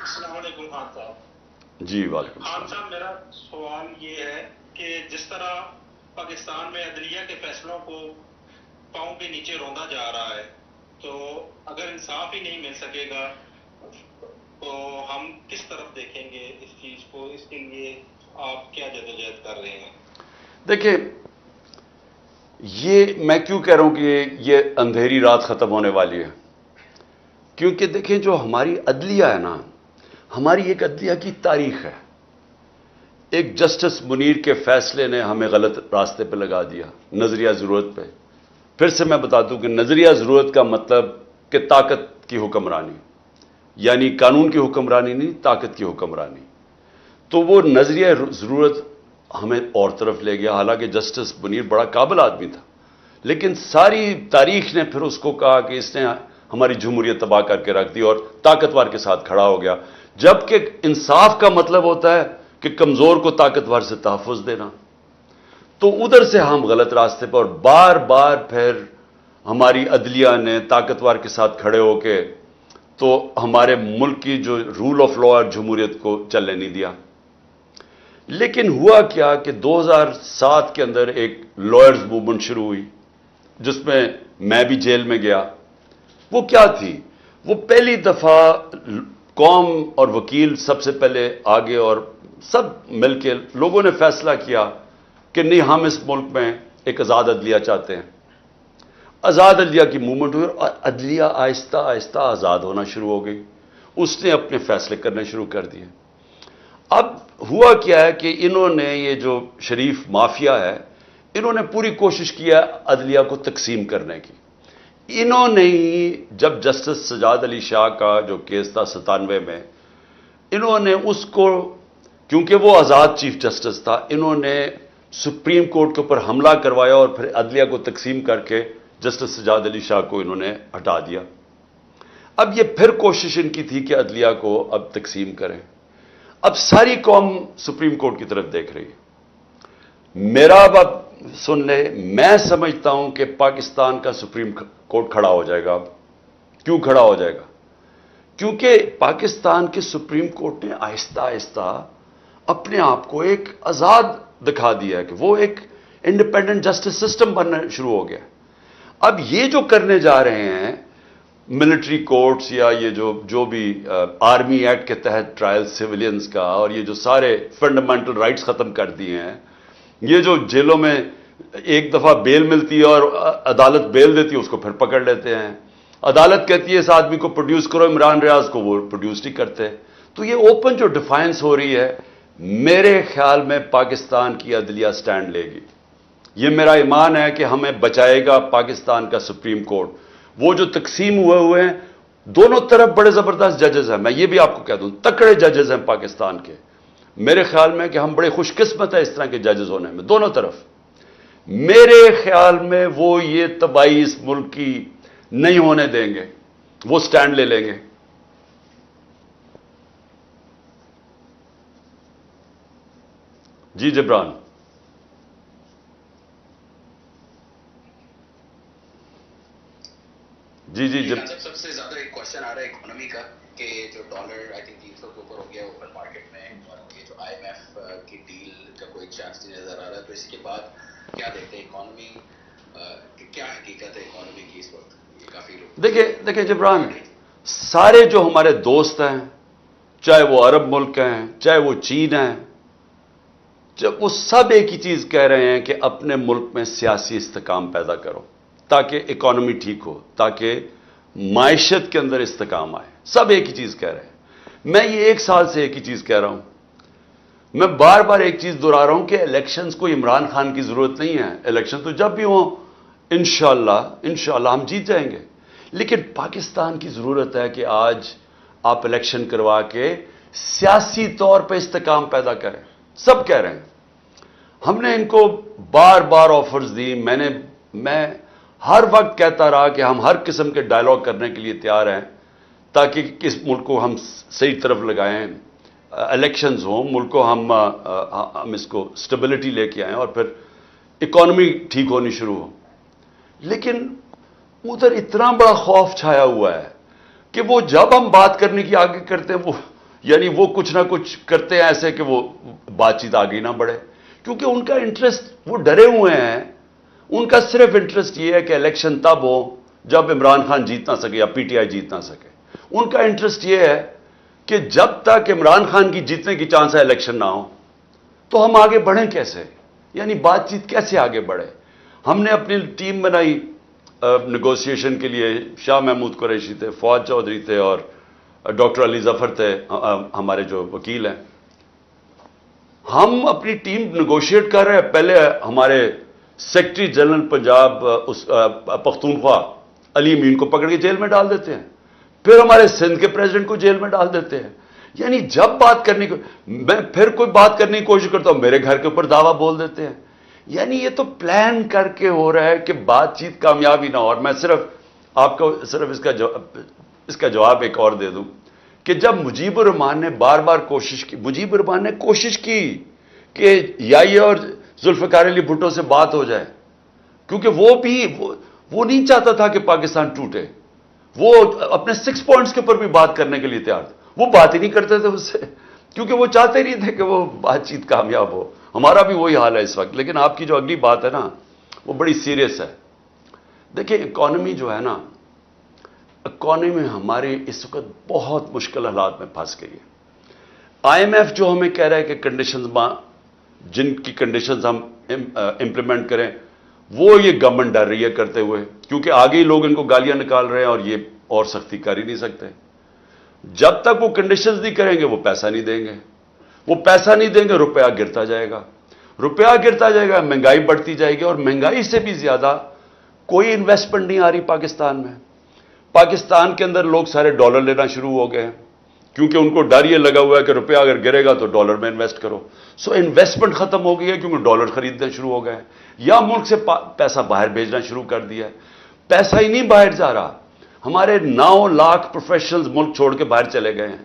السلام علیکم خان صاحب. جی وعلیکم خان السلام. صاحب میرا سوال یہ ہے کہ جس طرح پاکستان میں عدلیہ کے فیصلوں کو پاؤں کے نیچے روندا جا رہا ہے, تو اگر انصاف ہی نہیں مل سکے گا تو ہم کس طرف دیکھیں گے اس چیز کو؟ اس کے لیے آپ کیا جدوجہد کر رہے ہیں؟ دیکھیں, یہ میں کیوں کہہ رہا ہوں کہ یہ اندھیری رات ختم ہونے والی ہے, کیونکہ دیکھیں جو ہماری عدلیہ ہے نا, ہماری ایک عدلیہ کی تاریخ ہے. ایک جسٹس منیر کے فیصلے نے ہمیں غلط راستے پہ لگا دیا, نظریہ ضرورت پہ. پھر سے میں بتا دوں کہ نظریہ ضرورت کا مطلب کہ طاقت کی حکمرانی, یعنی قانون کی حکمرانی نہیں, طاقت کی حکمرانی. تو وہ نظریہ ضرورت ہمیں اور طرف لے گیا. حالانکہ جسٹس منیر بڑا قابل آدمی تھا, لیکن ساری تاریخ نے پھر اس کو کہا کہ اس نے ہماری جمہوریت تباہ کر کے رکھ دی اور طاقتور کے ساتھ کھڑا ہو گیا. جبکہ انصاف کا مطلب ہوتا ہے کہ کمزور کو طاقتور سے تحفظ دینا. تو ادھر سے ہم غلط راستے پر, اور بار بار پھر ہماری عدلیہ نے طاقتور کے ساتھ کھڑے ہو کے تو ہمارے ملک کی جو رول آف لا اور جمہوریت کو چلنے نہیں دیا. لیکن ہوا کیا کہ 2007 کے اندر ایک لائرز موومنٹ شروع ہوئی, جس میں میں بھی جیل میں گیا. وہ کیا تھی؟ وہ پہلی دفعہ قوم اور وکیل سب سے پہلے آگے, اور سب مل کے لوگوں نے فیصلہ کیا کہ نہیں, ہم اس ملک میں ایک آزاد عدلیہ چاہتے ہیں. آزاد عدلیہ کی موومنٹ ہوئی اور عدلیہ آہستہ آہستہ آزاد ہونا شروع ہو گئی. اس نے اپنے فیصلے کرنے شروع کر دیے. اب ہوا کیا ہے کہ انہوں نے, یہ جو شریف مافیا ہے, انہوں نے پوری کوشش کیا عدلیہ کو تقسیم کرنے کی. انہوں نے ہی جب جسٹس سجاد علی شاہ کا جو کیس تھا 97 میں, انہوں نے اس کو, کیونکہ وہ آزاد چیف جسٹس تھا, انہوں نے سپریم کورٹ کے اوپر حملہ کروایا اور پھر عدلیہ کو تقسیم کر کے جسٹس سجاد علی شاہ کو انہوں نے ہٹا دیا. اب یہ پھر کوشش ان کی تھی کہ عدلیہ کو اب تقسیم کریں. اب ساری قوم سپریم کورٹ کی طرف دیکھ رہی ہے. میرا اب سن لے, میں سمجھتا ہوں کہ پاکستان کا سپریم کورٹ کھڑا ہو جائے گا. اب کیوں کھڑا ہو جائے گا؟ کیونکہ پاکستان کے سپریم کورٹ نے آہستہ آہستہ اپنے آپ کو ایک آزاد دکھا دیا ہے کہ وہ ایک انڈیپینڈنٹ جسٹس سسٹم بننا شروع ہو گیا. اب یہ جو کرنے جا رہے ہیں ملٹری کورٹس یا یہ جو بھی آرمی ایکٹ کے تحت ٹرائل سیولینز کا, اور یہ جو سارے فنڈامنٹل رائٹس ختم کر دیے ہیں, یہ جو جیلوں میں ایک دفعہ بیل ملتی ہے اور عدالت بیل دیتی ہے, اس کو پھر پکڑ لیتے ہیں. عدالت کہتی ہے اس آدمی کو پروڈیوس کرو, عمران ریاض کو, وہ پروڈیوس نہیں کرتے. تو یہ اوپن جو ڈیفائنس ہو رہی ہے, میرے خیال میں پاکستان کی عدلیہ سٹینڈ لے گی. یہ میرا ایمان ہے کہ ہمیں بچائے گا پاکستان کا سپریم کورٹ. وہ جو تقسیم ہوئے ہیں, دونوں طرف بڑے زبردست ججز ہیں. میں یہ بھی آپ کو کہہ دوں, تکڑے ججز ہیں پاکستان کے. میرے خیال میں کہ ہم بڑے خوش قسمت ہیں اس طرح کے ججز ہونے میں, دونوں طرف. میرے خیال میں وہ یہ تباہی اس ملک کی نہیں ہونے دیں گے, وہ سٹینڈ لے لیں گے. جی جبران. جی جی جب سب سے زیادہ ایک کوشچن آ رہا ہے اکانومی کا کہ جو ڈالر آئی تھنک 300 کے اوپر ہو گیا اوپن مارکیٹ میں, اور یہ جو آئی ایم ایف کی ڈیل کا کوئی چانس نہیں نظر آ رہا ہے. تو اس کے بعد کیا دیکھتے ہیں اکانومی, کیا حقیقت ہے اکانومی کی اس وقت؟ یہ کافی لوگ دیکھیں جبران, سارے جو ہمارے دوست ہیں, چاہے وہ عرب ملک ہیں, چاہے وہ چین ہیں, جب وہ سب ایک ہی چیز کہہ رہے ہیں کہ اپنے ملک میں سیاسی استحکام پیدا کرو تاکہ اکانومی ٹھیک ہو, تاکہ معیشت کے اندر استحکام آئے. سب ایک ہی چیز کہہ رہے ہیں. میں یہ 1 سال سے ایک ہی چیز کہہ رہا ہوں. میں بار بار ایک چیز دہرا رہا ہوں کہ الیکشنز کو عمران خان کی ضرورت نہیں ہے. الیکشن تو جب بھی ہوں انشاءاللہ ہم جیت جائیں گے. لیکن پاکستان کی ضرورت ہے کہ آج آپ الیکشن کروا کے سیاسی طور پہ استحکام پیدا کریں. سب کہہ رہے ہیں. ہم نے ان کو بار بار آفرز دی. میں ہر وقت کہتا رہا کہ ہم ہر قسم کے ڈائلاگ کرنے کے لیے تیار ہیں تاکہ اس ملک کو ہم صحیح طرف لگائیں. الیکشنز ہوں, ملک کو ہم اس کو سٹیبلٹی لے کے آئیں اور پھر اکانومی ٹھیک ہونی شروع ہو. لیکن ادھر اتنا بڑا خوف چھایا ہوا ہے کہ وہ جب ہم بات کرنے کی آگے کرتے ہیں, وہ کچھ نہ کچھ کرتے ہیں ایسے کہ وہ بات چیت آگے نہ بڑھے. کیونکہ ان کا انٹرسٹ, وہ ڈرے ہوئے ہیں. ان کا صرف انٹرسٹ یہ ہے کہ الیکشن تب ہو جب عمران خان جیت نہ سکے یا پی ٹی آئی جیت نہ سکے. ان کا انٹرسٹ یہ ہے کہ جب تک عمران خان کی جیتنے کی چانس ہے الیکشن نہ ہو تو ہم آگے بڑھیں کیسے, یعنی بات چیت کیسے آگے بڑھے. ہم نے اپنی ٹیم بنائی نیگوسیشن کے لیے. شاہ محمود قریشی تھے, فواد چودھری تھے, اور ڈاکٹر علی ظفر تھے ہمارے جو وکیل ہیں. ہم اپنی ٹیم نیگوشیٹ کر رہے ہیں. پہلے ہمارے سیکرٹری جنرل پنجاب پختونخوا علی امین کو پکڑ کے جیل میں ڈال دیتے ہیں. پھر ہمارے سندھ کے پریزیڈنٹ کو جیل میں ڈال دیتے ہیں. یعنی جب بات کرنے کو, میں پھر کوئی بات کرنے کی کوشش کرتا ہوں, میرے گھر کے اوپر دعویٰ بول دیتے ہیں. یعنی یہ تو پلان کر کے ہو رہا ہے کہ بات چیت کامیابی نہ ہو. اور میں صرف آپ کو اس کا جواب ایک اور دے دوں کہ جب مجیب الرحمان نے بار بار مجیب الرحمان نے کوشش کی کہ یائی اور ذوالفقار علی بھٹو سے بات ہو جائے, کیونکہ وہ نہیں چاہتا تھا کہ پاکستان ٹوٹے. وہ اپنے 6 پوائنٹس کے اوپر بھی بات کرنے کے لیے تیار تھے. وہ بات ہی نہیں کرتے تھے اس سے, کیونکہ وہ چاہتے نہیں تھے کہ وہ بات چیت کامیاب ہو. ہمارا بھی وہی حال ہے اس وقت. لیکن آپ کی جو اگلی بات ہے نا, وہ بڑی سیریس ہے. دیکھیں اکانومی جو ہے نا, اکانومی ہماری اس وقت بہت مشکل حالات میں پھنس گئی ہے. آئی ایم ایف جو ہمیں کہہ رہا ہے کہ کنڈیشنز جن کی کنڈیشنز ہم امپلیمنٹ کریں, وہ یہ گورنمنٹ ڈر رہی ہے کرتے ہوئے, کیونکہ آگے ہی لوگ ان کو گالیاں نکال رہے ہیں اور یہ اور سختی کر ہی نہیں سکتے. جب تک وہ کنڈیشنز نہیں کریں گے وہ پیسہ نہیں دیں گے. وہ پیسہ نہیں دیں گے, روپیہ گرتا جائے گا. روپیہ گرتا جائے گا, مہنگائی بڑھتی جائے گی. اور مہنگائی سے بھی زیادہ کوئی انویسٹمنٹ نہیں آ رہی پاکستان میں. پاکستان کے اندر لوگ سارے ڈالر لینا شروع ہو گئے ہیں, کیونکہ ان کو ڈر یہ لگا ہوا ہے کہ روپیہ اگر گرے گا تو ڈالر میں انویسٹ کرو. سو انویسٹمنٹ ختم ہو گئی ہے کیونکہ ڈالر خریدنے شروع ہو گئے ہیں, یا ملک سے پیسہ باہر بھیجنا شروع کر دیا ہے. پیسہ ہی نہیں باہر جا رہا. ہمارے 9 لاکھ پروفیشنلز ملک چھوڑ کے باہر چلے گئے ہیں.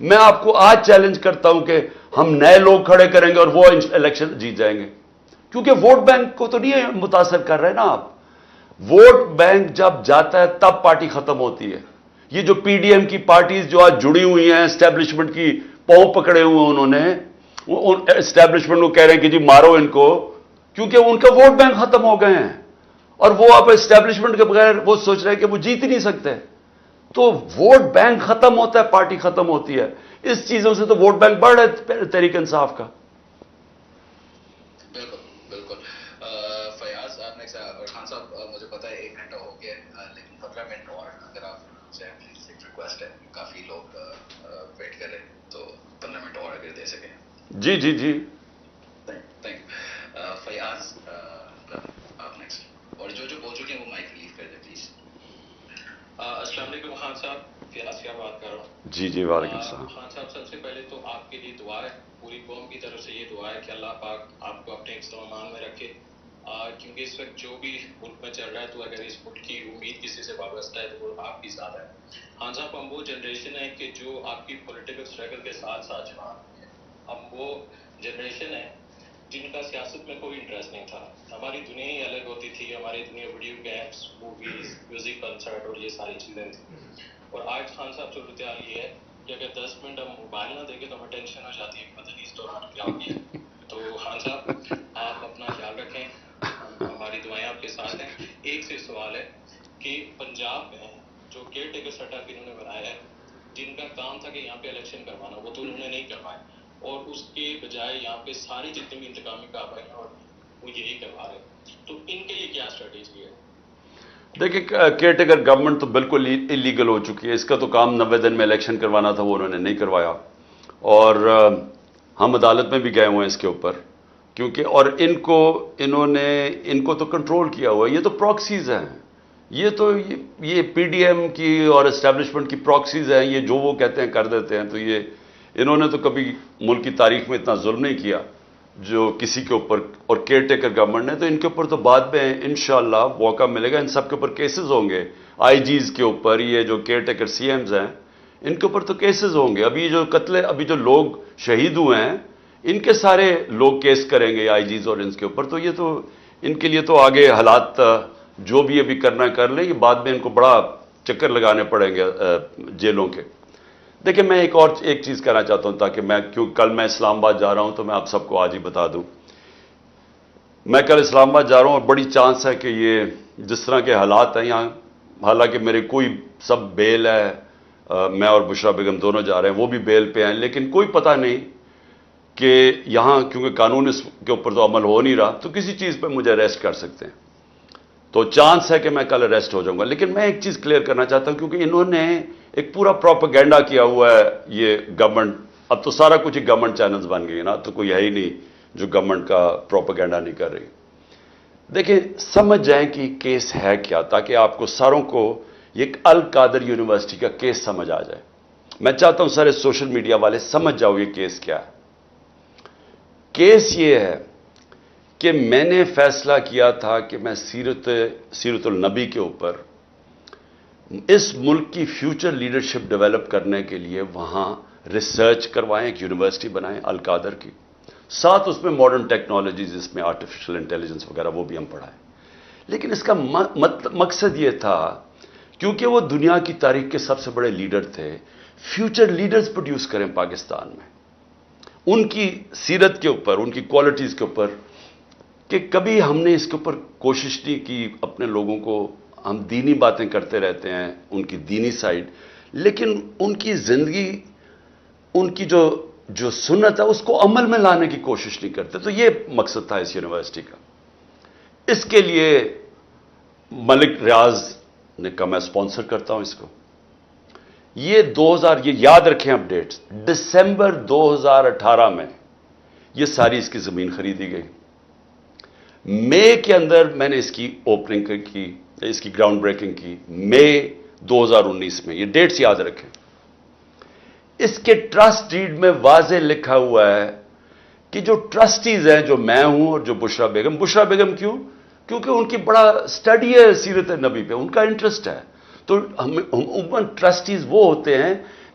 میں آپ کو آج چیلنج کرتا ہوں کہ ہم نئے لوگ کھڑے کریں گے اور وہ الیکشن جیت جائیں گے، کیونکہ ووٹ بینک کو تو نہیں متاثر کر رہے نا آپ. ووٹ بینک جب جاتا ہے تب پارٹی ختم ہوتی ہے. یہ جو پی ڈی ایم کی پارٹیز جو آج جڑی ہوئی ہیں اسٹیبلشمنٹ کی پاؤں پکڑے ہوئے ہیں، انہوں نے اسٹیبلشمنٹ کو کہہ رہے ہیں کہ جی مارو ان کو، کیونکہ ان کا ووٹ بینک ختم ہو گئے ہیں اور وہ اب اسٹیبلشمنٹ کے بغیر وہ سوچ رہے ہیں کہ وہ جیت ہی نہیں سکتے. تو ووٹ بینک ختم ہوتا ہے، پارٹی ختم ہوتی ہے. اس چیزوں سے تو ووٹ بینک بڑھ رہا ہے تحریک انصاف کا. بالکل بالکل. فیاض آپ نے خان صاحب مجھے پتا ہے 1 گھنٹہ ہو گیا ہے، لیکن 15 منٹ اور اگر آپ چاہیں پلیز، ایک ریکویسٹ ہے، کافی لوگ ویٹ کر رہے ہیں، تو 15 منٹ اور اگر دے سکیں. جی جی جی. Thank you. فیاض آپ نیکسٹ، اور جو بول چکے ہیں وہ مائک ریلیو کر دیں پلیز. السلام علیکم خان صاحب، فیاض کیا بات کر رہا ہوں. جی جی وعلیکم السلام. خان صاحب سب سے پہلے تو آپ کے لیے دعا ہے، پوری قوم کی طرف سے یہ دعا ہے کہ اللہ پاک آپ کو اپنے امان میں رکھے، کیونکہ اس وقت جو بھی ملک میں چل رہا ہے تو اگر اس ملک کی امید کسی سے وابستہ ہے تو وہ آپ کی ذات ہے. خان صاحب ہم وہ جنریشن ہے کہ جو آپ کی پولیٹیکل اسٹرگل کے ساتھ ساتھ جوان ہے. ہم وہ جنریشن ہے جن کا سیاست میں کوئی انٹرسٹ نہیں تھا. ہماری دنیا ہی الگ ہوتی تھی، ہماری دنیا video games, movies, music concert اور یہ ساری چیزیں تھیں. اور آج خان صاحب صورتحال یہ ہے کہ اگر 10 منٹ ہم موبائل نہ دیکھیں تو ہمیں ٹینشن ہو جاتی ہے کہ پتہ نہیں اس دوران کیا ہو گیا. تو خان صاحب آپ اپنا خیال رکھیں، ہماری دعائیں آپ کے ساتھ ہیں. ایک سے سوال ہے کہ پنجاب میں جو کیئر ٹیکر سیٹ اپ انہوں نے بنایا ہے، جن کا کام تھا کہ یہاں پہ الیکشن کروانا، وہ تو انہوں نے نہیں کروائے، اور اس کے بجائے یہاں پہ ساری جتنی بھی انتقامی کارروائی ہیں اور وہ یہی کروا رہے ہیں، تو ان کے لیے کیا اسٹریٹجی ہے؟ دیکھیں کیئر ٹیکر گورنمنٹ تو بالکل انلیگل ہو چکی ہے. اس کا تو کام 90 دن میں الیکشن کروانا تھا، وہ انہوں نے نہیں کروایا، اور ہم عدالت میں بھی گئے ہوئے ہیں اس کے اوپر، کیونکہ اور ان کو تو کنٹرول کیا ہوا ہے. یہ تو پراکسیز ہیں، یہ پی ڈی ایم کی اور اسٹیبلشمنٹ کی پراکسیز ہیں. یہ جو وہ کہتے ہیں کر دیتے ہیں. تو یہ انہوں نے تو کبھی ملک کی تاریخ میں اتنا ظلم نہیں کیا جو کسی کے اوپر، اور کیئر ٹیکر گورنمنٹ نے تو ان کے اوپر تو بعد میں انشاءاللہ موقع ملے گا. ان سب کے اوپر کیسز ہوں گے، آئی جیز کے اوپر، یہ جو کیئر ٹیکر سی ایمز ہیں ان کے اوپر تو کیسز ہوں گے. ابھی جو لوگ شہید ہوئے ہیں ان کے سارے لوگ کیس کریں گے آئی جیز اور ان کے اوپر. تو یہ تو ان کے لیے تو آگے حالات جو بھی ابھی کرنا کر لیں، یہ بعد میں ان کو بڑا چکر لگانے پڑیں گے جیلوں کے. دیکھیں میں ایک چیز کہنا چاہتا ہوں، تاکہ کل میں اسلام آباد جا رہا ہوں تو میں آپ سب کو آج ہی بتا دوں. میں کل اسلام آباد جا رہا ہوں اور بڑی چانس ہے کہ یہ جس طرح کے حالات ہیں یہاں، حالانکہ میرے کوئی سب بیل ہے، میں اور بشرا بیگم دونوں جا رہے ہیں، وہ بھی بیل پہ ہیں، لیکن کوئی پتہ نہیں کہ یہاں کیونکہ قانون اس کے اوپر تو عمل ہو نہیں رہا، تو کسی چیز پہ مجھے اریسٹ کر سکتے ہیں. تو چانس ہے کہ میں کل اریسٹ ہو جاؤں گا. لیکن میں ایک چیز کلیئر کرنا چاہتا ہوں، کیونکہ انہوں نے ایک پورا پروپیگنڈا کیا ہوا ہے یہ گورنمنٹ. اب تو سارا کچھ گورنمنٹ چینلز بن گئی نا، تو کوئی ہے ہی نہیں جو گورنمنٹ کا پروپیگنڈا نہیں کر رہی. دیکھیں سمجھ جائیں کہ یہ کیس ہے کیا، تاکہ آپ کو ساروں کو ایک القادر یونیورسٹی کا کیس سمجھ آ جائے. میں چاہتا ہوں سارے سوشل میڈیا والے سمجھ جاؤ یہ کیس کیا ہے. کیس یہ ہے کہ میں نے فیصلہ کیا تھا کہ میں سیرت النبی کے اوپر اس ملک کی فیوچر لیڈرشپ ڈیولپ کرنے کے لیے وہاں ریسرچ کروائیں، ایک یونیورسٹی بنائیں القادر کی، ساتھ اس میں ماڈرن ٹیکنالوجیز، اس میں آرٹیفیشل انٹیلیجنس وغیرہ وہ بھی ہم پڑھائیں. لیکن اس کا مقصد یہ تھا کیونکہ وہ دنیا کی تاریخ کے سب سے بڑے لیڈر تھے، فیوچر لیڈرز پروڈیوس کریں پاکستان میں، ان کی سیرت کے اوپر، ان کی کوالٹیز کے اوپر. کہ کبھی ہم نے اس کے اوپر کوشش نہیں کی اپنے لوگوں کو. ہم دینی باتیں کرتے رہتے ہیں، ان کی دینی سائیڈ، لیکن ان کی زندگی، ان کی جو سنت ہے اس کو عمل میں لانے کی کوشش نہیں کرتے. تو یہ مقصد تھا اس یونیورسٹی کا. اس کے لیے ملک ریاض نے کہا میں اسپانسر کرتا ہوں اس کو. یہ یاد رکھیں اپ ڈیٹس، دسمبر 2018 میں یہ ساری اس کی زمین خریدی گئی. مئی کے اندر میں نے اس کی اوپننگ کی، اس کی گراؤنڈ بریکنگ کی، مئی 2019 میں. یہ ڈیٹس یاد رکھیں. اس کے ٹرسٹ ڈیڈ میں واضح لکھا ہوا ہے کہ جو ٹرسٹیز ہیں، جو میں ہوں اور جو بشرا بیگم کیونکہ ان کی بڑا اسٹڈی ہے سیرت نبی پہ، ان کا انٹرسٹ ہے. تو عموماً ٹرسٹیز وہ ہوتے ہیں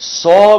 $100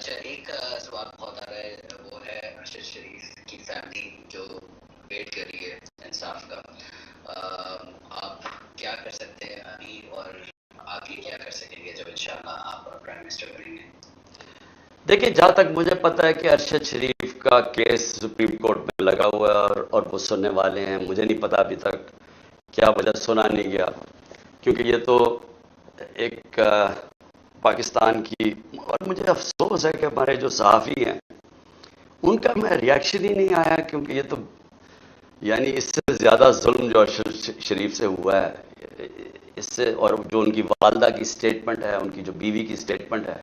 اچھا ایک سوال بہت آ رہا ہے وہ ہے ارشد شریف کی فیملی جو ویٹ کر رہی ہے انصاف کا. آپ کیا کر سکتے ہیں ابھی اور آگے کیا کر سکیں گے جب انشاءاللہ آپ پرائم منسٹر بنیں گے؟ دیکھیے جہاں تک مجھے پتا ہے کہ ارشد شریف کا کیس سپریم کورٹ میں لگا ہوا ہے اور وہ سننے والے ہیں. مجھے نہیں پتا ابھی تک کیا وجہ سنا نہیں گیا، کیونکہ یہ تو ایک پاکستان کی، اور مجھے افسوس ہے کہ ہمارے جو صحافی ہیں ان کا میں ریاکشن ہی نہیں آیا، کیونکہ یہ تو یعنی اس سے زیادہ ظلم جو ارشد شریف سے ہوا ہے اس سے، اور جو ان کی والدہ کی سٹیٹمنٹ ہے، ان کی جو بیوی کی سٹیٹمنٹ ہے،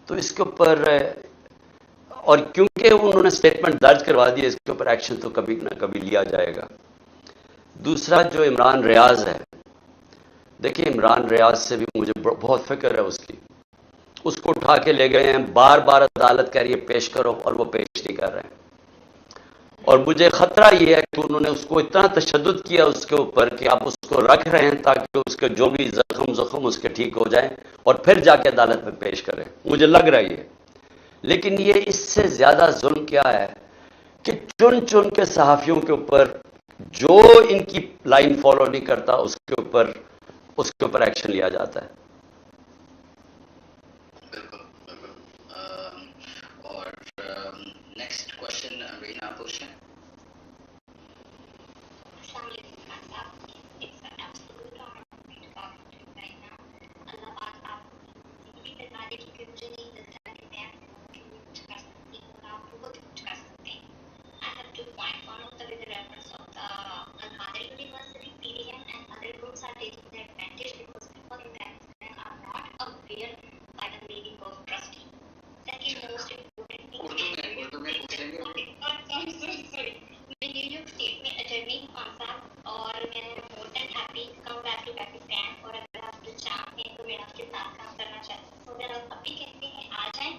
تو اس کے اوپر، اور کیونکہ انہوں نے سٹیٹمنٹ درج کروا دی ہے، اس کے اوپر ایکشن تو کبھی نہ کبھی لیا جائے گا. دوسرا جو عمران ریاض ہے، دیکھیں عمران ریاض سے بھی مجھے بہت فکر ہے اس کی. اس کو اٹھا کے لے گئے ہیں، بار بار عدالت کہہ رہی ہے پیش کرو، اور وہ پیش نہیں کر رہے ہیں. اور مجھے خطرہ یہ ہے کہ انہوں نے اس کو اتنا تشدد کیا اس کے اوپر کہ آپ اس کو رکھ رہے ہیں تاکہ اس کے جو بھی زخم اس کے ٹھیک ہو جائیں اور پھر جا کے عدالت میں پیش کریں. مجھے لگ رہا ہے یہ، لیکن یہ اس سے زیادہ ظلم کیا ہے کہ چن چن کے صحافیوں کے اوپر جو ان کی لائن فالو نہیں کرتا اس کے اوپر ایکشن لیا جاتا ہے. بالکل بالکل. اور نیکسٹ کوشچن رینا پوچھیں. السلام علیکم خان صاحب. It's an absolute honor for me to talk to you right now. اللہ پاک آپ کو زندگی بتا دے، کیونکہ مجھے نہیں لگتا کہ میں آپ کے لیے کچھ کر سکتی ہوں. آپ بہت کچھ کر سکتے ہیں. I have 2 points. One of them is the reference of the Al-Qadir University, PDM, and other groups are taking the advantage because people in Pakistan are not aware by the meaning of trustee. Second most important thing, Urdu میں پوچھیں گے. sorry. میں New York state میں attorney ہوں خان صاحب، اور میں more than happy come back to Pakistan, اور اگر آپ جو چاہتے ہیں تو میں آپ کے ساتھ کام کرنا چاہتی ہوں. اگر آپ ابھی کہتے ہیں آ جائیں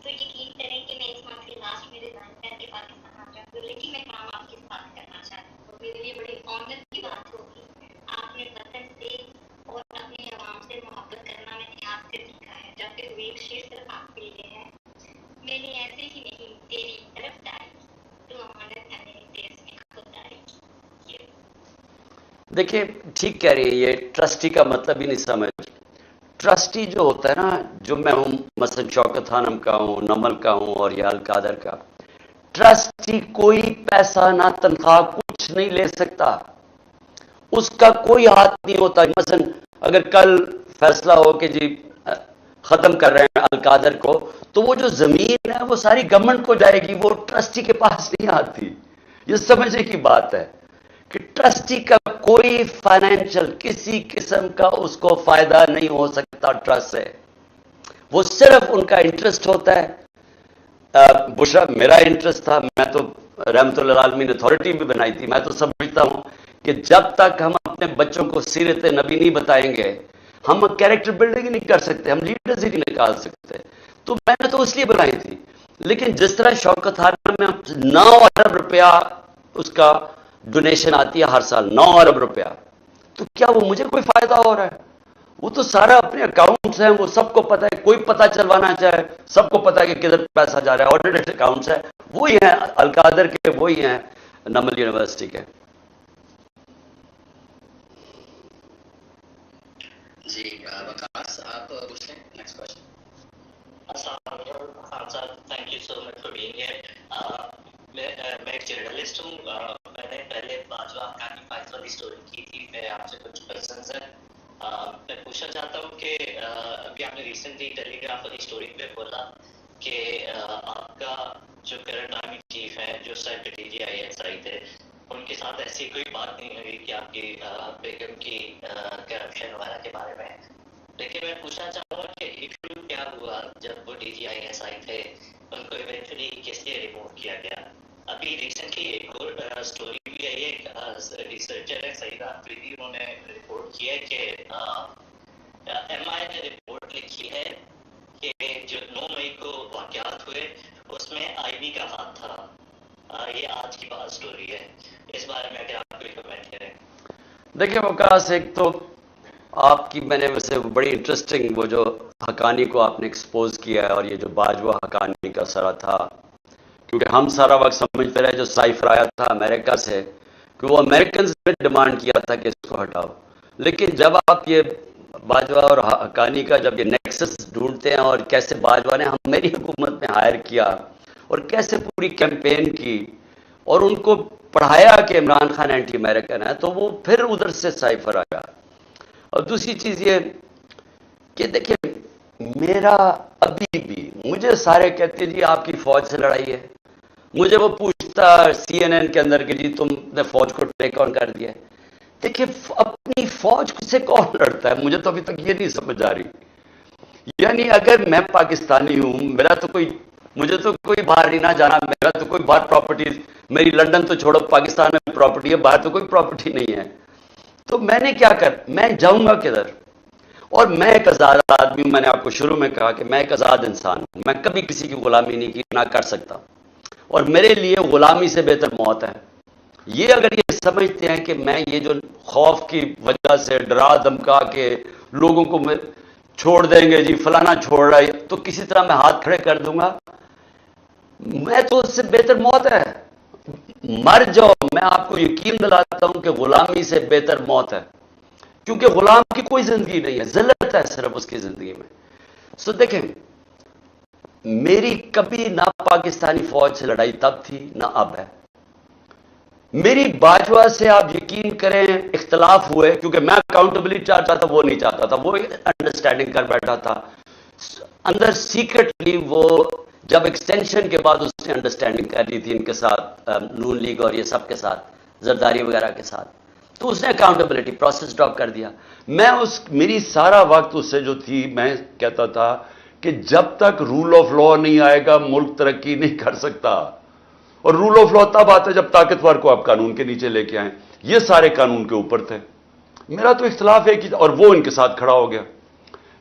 تو یقین کریں کہ میں اس منتھ کے لاسٹ میں ریزائن کر کے پاکستان آ جاؤں گی، لیکن میں کام آپ کے ساتھ کرنا چاہتی ہوں. تو میرے لیے بڑی آنر کی بات ہوگی. آپ نے وطن سے اور اپنے عوام سے محبت کرنا میں نے آپ سے سیکھا ہے، جب کہ وہ ایک شعر صرف آپ کے لیے ہے. میں نے ایسے ہی نہیں تیری طرف ڈالی تو امانت ہے میری دیس میں خود ڈالی. دیکھیں ٹھیک کہہ رہی ہے، یہ ٹرسٹی کا مطلب ہی نہیں سمجھ. ٹرسٹی جو ہوتا ہے نا، جو میں ہوں مثلا شوکت خانم کا ہوں، نمل کا ہوں اور یا القادر کا، ٹرسٹی کوئی پیسہ نہ تنخواہ کچھ نہیں لے سکتا، اس کا کوئی ہاتھ نہیں ہوتا. مثلا اگر کل فیصلہ ہو کہ جی ختم کر رہے ہیں القادر کو، تو وہ جو زمین ہے وہ ساری گورنمنٹ کو جائے گی، وہ ٹرسٹی کے پاس نہیں آتی. یہ سمجھنے کی بات ہے کہ ٹرسٹی کا کوئی فائنینشل کسی قسم کا اس کو فائدہ نہیں ہو سکتا ٹرسٹ سے. وہ صرف ان کا انٹرسٹ ہوتا ہے. بشرا میرا انٹرسٹ تھا، میں تو رحمت اللہ عالمین اتھارٹی بھی بنائی تھی. میں تو سمجھتا ہوں کہ جب تک ہم اپنے بچوں کو سیرت نبی نہیں بتائیں گے، ہم کیریکٹر بلڈنگ ہی نہیں کر سکتے، ہم لیڈرز ہی نہیں نکال سکتے. تو میں نے تو اس لیے بنائی تھی. لیکن جس طرح شوکت خانم میں 9 ارب روپیہ اس کا ڈونیشن آتی ہے ہر سال، 9 ارب روپیہ، تو کیا وہ مجھے کوئی فائدہ ہو رہا ہے؟ وہ تو سارا اپنے اکاؤنٹس ہیں، وہ سب کو پتہ ہے. کوئی پتہ چلوانا چاہے سب کو پتہ ہے کہ کدھر پیسہ جا رہا ہے. آڈیٹڈ اکاؤنٹس ہیں، وہی ہیں القادر کے، وہی ہیں نمل یونیورسٹی کے. جی وکاس آپ پوچھیں نیکسٹ کوشچن. السلام علیکم خان صاحب، thank you so much for being here. میں ایک جرنلسٹ ہوں. میں نے پہلے جو آپ کی فائز والی اسٹوری کی تھی، میں آپ سے کچھ کوشچنس ہیں. میں پوچھنا چاہتا ہوں کہ ابھی آپ نے ریسنٹلی ٹیلی گراف والی اسٹوری پہ بولا کہ آپ کا جو کرنٹ آرمی چیف ہیں، جو سیکرٹری ISI تھے، ان کے ساتھ ایسی کوئی بات نہیں ہوئی کہ آپ کی بیگم کی کرپشن وغیرہ کے بارے میں. لیکن میں پوچھنا چاہوں گا کہ ایشو کیا ہوا جب وہ DGI تھے، ان کو ایونچولی کس لیے ریموو کیا گیا؟ ابھی ریسنٹلی ایک اور اسٹوری بھی آئی ہے، ریسرچر ہے سعید آفریدی، انہوں نے رپورٹ کی ہے کہ MI نے رپورٹ لکھی ہے کہ جو 9 مئی کو واقعات ہوئے اس میں IB کا ہاتھ تھا. یہ آج کی بات اسٹوری ہے، اس بارے میں اگر آپ کوئی کمنٹ کریں. دیکھیں وکاس، ایک تو آپ کی میں نے ویسے بڑی انٹرسٹنگ وہ جو حقانی کو آپ نے ایکسپوز کیا ہے اور یہ جو باجوہ حقانی کا سرا تھا، کیونکہ ہم سارا وقت سمجھتے رہے جو سائفر آیا تھا امریکہ سے کہ وہ امریکنز نے ڈیمانڈ کیا تھا کہ اس کو ہٹاؤ، لیکن جب آپ یہ باجوہ اور حقانی کا جب یہ نیکسس ڈھونڈتے ہیں اور کیسے باجوہ نے ہم میری حکومت میں ہائر کیا اور کیسے پوری کیمپین کی اور ان کو پڑھایا کہ عمران خان اینٹی امریکن ہے، تو وہ پھر ادھر سے سائفر آیا۔ اور دوسری چیز یہ کہ دیکھیں میرا ابھی بھی مجھے سارے کہتے ہیں جی آپ کی فوج سے لڑائی ہے، مجھے وہ پوچھتا CNN کے اندر کہ جی تم نے فوج کو ٹیک آن کر دیا ہے۔ دیکھیں اپنی فوج سے کون لڑتا ہے؟ مجھے تو ابھی تک یہ نہیں سمجھ آ رہی۔ یعنی اگر میں پاکستانی ہوں، مجھے تو کوئی باہر نہیں نہ جانا، میرا تو کوئی باہر پراپرٹی، میری لندن تو چھوڑو پاکستان میں پراپرٹی ہے، باہر تو کوئی پراپرٹی نہیں ہے، تو میں نے کیا میں جاؤں گا کدھر؟ اور میں ایک آزاد آدمی ہوں، میں نے آپ کو شروع میں کہا کہ میں ایک آزاد انسان ہوں، میں کبھی کسی کی غلامی نہیں کی، نہ کر سکتا، اور میرے لیے غلامی سے بہتر موت ہے۔ یہ اگر یہ سمجھتے ہیں کہ میں یہ جو خوف کی وجہ سے ڈرا دھمکا کے لوگوں کو چھوڑ دیں گے جی فلانا چھوڑ رہا ہے تو کسی طرح میں ہاتھ کھڑے کر دوں گا، میں تو اس سے بہتر موت ہے، مر جاؤ۔ میں آپ کو یقین دلاتا ہوں کہ غلامی سے بہتر موت ہے، کیونکہ غلام کی کوئی زندگی نہیں ہے، ذلت ہے صرف اس کی زندگی میں۔ سو دیکھیں میری کبھی نہ پاکستانی فوج سے لڑائی تب تھی نہ اب ہے، میری باجوہ سے آپ یقین کریں اختلاف ہوئے کیونکہ میں اکاؤنٹیبلٹی چاہتا تھا، وہ نہیں چاہتا تھا، وہ انڈرسٹینڈنگ کر بیٹھا تھا اندر سیکرٹلی۔ وہ جب ایکسٹینشن کے بعد اس نے انڈرسٹینڈنگ کر لی تھی ان کے ساتھ، نون لیگ اور یہ سب کے ساتھ، زرداری وغیرہ کے ساتھ، تو اس نے اکاؤنٹیبلٹی پروسیس ڈراپ کر دیا۔ میری سارا وقت اس سے جو تھی، میں کہتا تھا کہ جب تک رول آف لا نہیں آئے گا ملک ترقی نہیں کر سکتا، اور رول آف لا تب آتا ہے جب طاقتور کو آپ قانون کے نیچے لے کے آئیں، یہ سارے قانون کے اوپر تھے۔ میرا تو اختلاف ہے کہ اور وہ ان کے ساتھ کھڑا ہو گیا،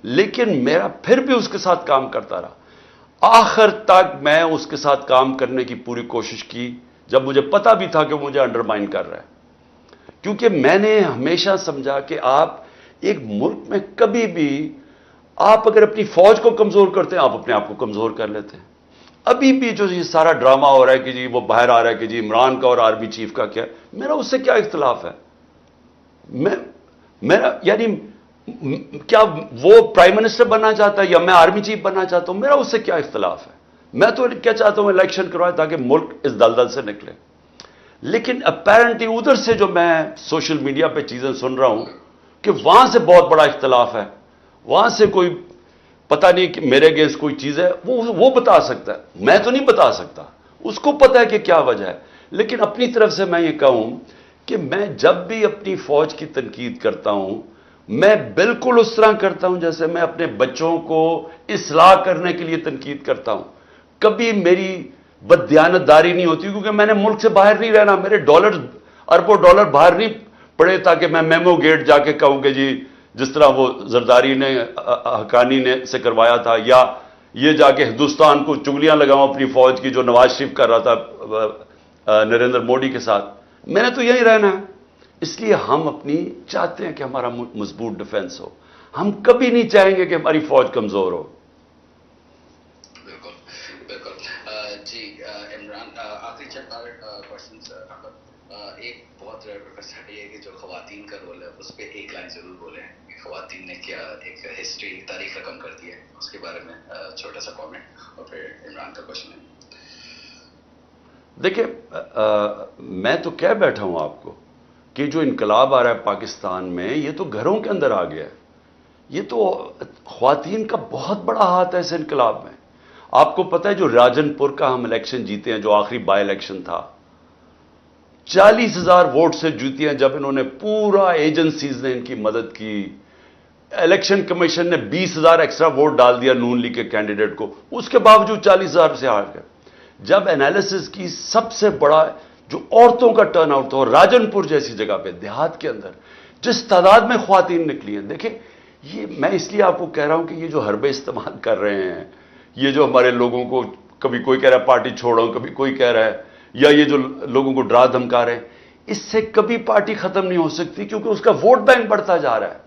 لیکن میرا پھر بھی اس کے ساتھ کام کرتا رہا، آخر تک میں اس کے ساتھ کام کرنے کی پوری کوشش کی جب مجھے پتا بھی تھا کہ مجھے انڈرمائن کر رہا ہے، کیونکہ میں نے ہمیشہ سمجھا کہ آپ ایک ملک میں کبھی بھی آپ اگر اپنی فوج کو کمزور کرتے ہیں آپ اپنے آپ کو کمزور کر لیتے ہیں۔ ابھی بھی جو یہ سارا ڈرامہ ہو رہا ہے کہ جی وہ باہر آ رہا ہے کہ جی عمران کا اور آرمی چیف کا کیا، میرا اس سے کیا اختلاف ہے؟ میرا یعنی کیا وہ پرائم منسٹر بننا چاہتا ہے یا میں آرمی چیف بننا چاہتا ہوں، میرا اس سے کیا اختلاف ہے؟ میں تو کیا چاہتا ہوں الیکشن کروائے تاکہ ملک اس دلدل سے نکلے، لیکن اپیرنٹلی ادھر سے جو میں سوشل میڈیا پہ چیزیں سن رہا ہوں کہ وہاں سے بہت بڑا اختلاف ہے، وہاں سے کوئی پتہ نہیں کہ میرے اگینسٹ کوئی چیز ہے، وہ بتا سکتا ہے، میں تو نہیں بتا سکتا، اس کو پتہ ہے کہ کیا وجہ ہے۔ لیکن اپنی طرف سے میں یہ کہوں کہ میں جب بھی اپنی فوج کی تنقید کرتا ہوں میں بالکل اس طرح کرتا ہوں جیسے میں اپنے بچوں کو اصلاح کرنے کے لیے تنقید کرتا ہوں، کبھی میری بددیانتداری نہیں ہوتی، کیونکہ میں نے ملک سے باہر نہیں رہنا، میرے اربوں ڈالر باہر نہیں پڑے تاکہ میں میمو گیٹ جا کے کہوں کہ جی جس طرح وہ زرداری نے حقانی نے سے کروایا تھا، یا یہ جا کے ہندوستان کو چگلیاں لگاؤں اپنی فوج کی جو نواز شریف کر رہا تھا نریندر موڈی کے ساتھ، میں نے تو یہی رہنا ہے۔ اس لیے ہم اپنی چاہتے ہیں کہ ہمارا مضبوط ڈیفنس ہو، ہم کبھی نہیں چاہیں گے کہ ہماری فوج کمزور ہو۔ بالکل بالکل جی عمران، آخری چند کوشچنس، ایک بہت ریئر ریکویسٹ ہے کہ جو خواتین کا رول ہے اس پہ ایک لائن ضرور بولیں کہ خواتین نے کیا ایک ہسٹری تاریخ رقم کر دی ہے، اس کے بارے میں چھوٹا سا کامنٹ، اور پھر عمران کا کوشچن ہے۔ دیکھیں میں تو کہہ بیٹھا ہوں آپ کو کہ جو انقلاب آ رہا ہے پاکستان میں یہ تو گھروں کے اندر آ گیا ہے، یہ تو خواتین کا بہت بڑا ہاتھ ہے اس انقلاب میں۔ آپ کو پتہ ہے جو راجن پور کا ہم الیکشن جیتے ہیں، جو آخری بائی الیکشن تھا، 40,000 ووٹ سے جیتی ہیں، جب انہوں نے پورا ایجنسیز نے ان کی مدد کی، الیکشن کمیشن نے 20,000 ایکسٹرا ووٹ ڈال دیا نون لیگ کے کینڈیڈیٹ کو، اس کے باوجود 40,000 سے ہار گئے۔ جب انالیسس کی سب سے بڑا جو عورتوں کا ٹرن آؤٹ تھا، اور راجن پور جیسی جگہ پہ دیہات کے اندر جس تعداد میں خواتین نکلی ہیں، دیکھیں یہ میں اس لیے آپ کو کہہ رہا ہوں کہ یہ جو حربے استعمال کر رہے ہیں، یہ جو ہمارے لوگوں کو کبھی کوئی کہہ رہا ہے پارٹی چھوڑو، کبھی کوئی کہہ رہا ہے، یا یہ جو لوگوں کو ڈرا دھمکا رہے ہیں، اس سے کبھی پارٹی ختم نہیں ہو سکتی، کیونکہ اس کا ووٹ بینک بڑھتا جا رہا ہے۔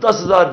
10,000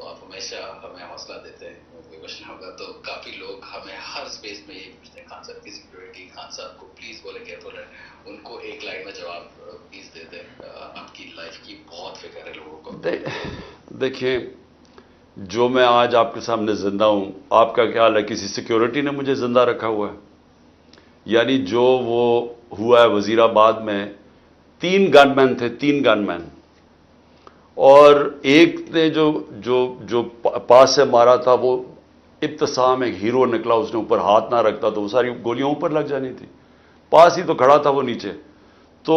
تو آپ ہمیشہ ہمیں حوصلہ دیتے ہیں. کوئی کوشچن ہوگا تو کافی لوگ ہمیں ہر اسپیس میں یہی پوچھتے ہیں خان صاحب کی سیکورٹی. خان صاحب کو پلیز بولیں کیئرفل ہے, ان کو ایک لائن میں جواب پلیز دے دیں. آپ کی لائف کی بہت فکر ہے لوگوں کو. دیکھیں, جو میں آج آپ کے سامنے زندہ ہوں, آپ کا خیال ہے کسی سیکیورٹی نے مجھے زندہ رکھا ہوا ہے؟ یعنی جو وہ ہوا ہے وزیر آباد میں, 3 گن مین تھے, 3 گن مین, اور ایک نے جو پاس سے مارا تھا وہ ابتسام, ایک ہیرو نکلا, اس نے اوپر ہاتھ نہ رکھتا تو وہ ساری گولیاں اوپر لگ جانی تھی. پاس ہی تو کھڑا تھا وہ نیچے, تو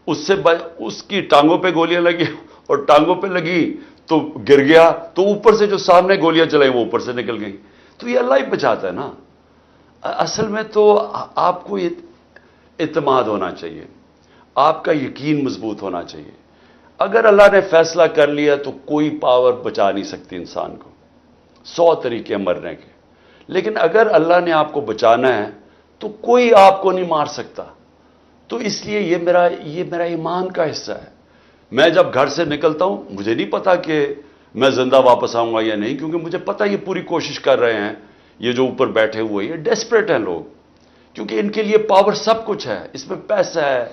اس کی ٹانگوں پہ گولیاں لگی, اور ٹانگوں پہ لگی تو گر گیا, تو اوپر سے جو سامنے گولیاں چلائیں وہ اوپر سے نکل گئیں. تو یہ اللہ ہی بچاتا ہے نا. اصل میں تو آپ کو اعتماد ہونا چاہیے, آپ کا یقین مضبوط ہونا چاہیے. اگر اللہ نے فیصلہ کر لیا تو کوئی پاور بچا نہیں سکتی انسان کو. 100 طریقے مرنے کے, لیکن اگر اللہ نے آپ کو بچانا ہے تو کوئی آپ کو نہیں مار سکتا. تو اس لیے یہ میرا ایمان کا حصہ ہے. میں جب گھر سے نکلتا ہوں مجھے نہیں پتا کہ میں زندہ واپس آؤں گا یا نہیں, کیونکہ مجھے پتا یہ پوری کوشش کر رہے ہیں, یہ جو اوپر بیٹھے ہوئے یہ ڈیسپریٹ ہیں لوگ, کیونکہ ان کے لیے پاور سب کچھ ہے, اس میں پیسہ ہے,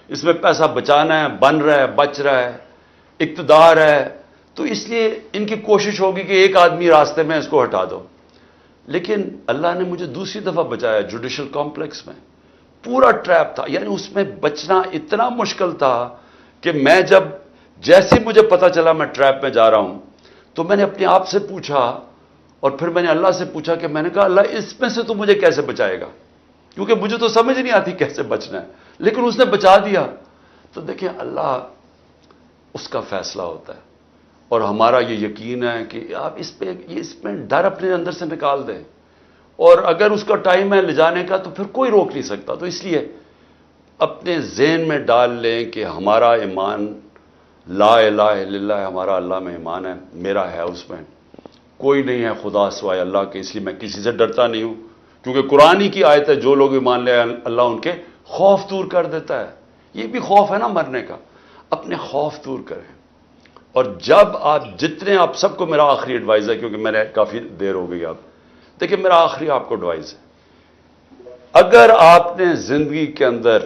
اس میں پیسہ بچانا ہے, بن رہا ہے, بچ رہا ہے, اقتدار ہے. تو اس لیے ان کی کوشش ہوگی کہ ایک آدمی راستے میں اس کو ہٹا دو. لیکن اللہ نے مجھے دوسری دفعہ بچایا جوڈیشل کمپلیکس میں. پورا ٹریپ تھا, یعنی اس میں بچنا اتنا مشکل تھا کہ میں جیسے مجھے پتا چلا میں ٹریپ میں جا رہا ہوں, تو میں نے اپنے آپ سے پوچھا, اور پھر میں نے اللہ سے پوچھا کہ میں نے کہا اللہ اس میں سے تو مجھے کیسے بچائے گا, کیونکہ مجھے تو سمجھ نہیں آتی کیسے بچنا ہے, لیکن اس نے بچا دیا. تو دیکھیں اللہ اس کا فیصلہ ہوتا ہے, اور ہمارا یہ یقین ہے کہ آپ اس میں ڈر اپنے اندر سے نکال دیں, اور اگر اس کا ٹائم ہے لے جانے کا تو پھر کوئی روک نہیں سکتا. تو اس لیے اپنے ذہن میں ڈال لیں کہ ہمارا ایمان لا الہ الا اللہ, ہمارا اللہ میں ایمان ہے, میرا ہے, اس میں کوئی نہیں ہے خدا سوائے اللہ کے. اس لیے میں کسی سے ڈرتا نہیں ہوں, کیونکہ قرآن ہی کی آیت ہے, جو لوگ ایمان لے اللہ ان کے خوف دور کر دیتا ہے. یہ بھی خوف ہے نا مرنے کا, اپنے خوف دور کریں. اور جب آپ سب کو میرا آخری ایڈوائز ہے, کیونکہ میں نے کافی دیر ہو گئی, آپ دیکھیں میرا آخری آپ کو ایڈوائز ہے, اگر آپ نے زندگی کے اندر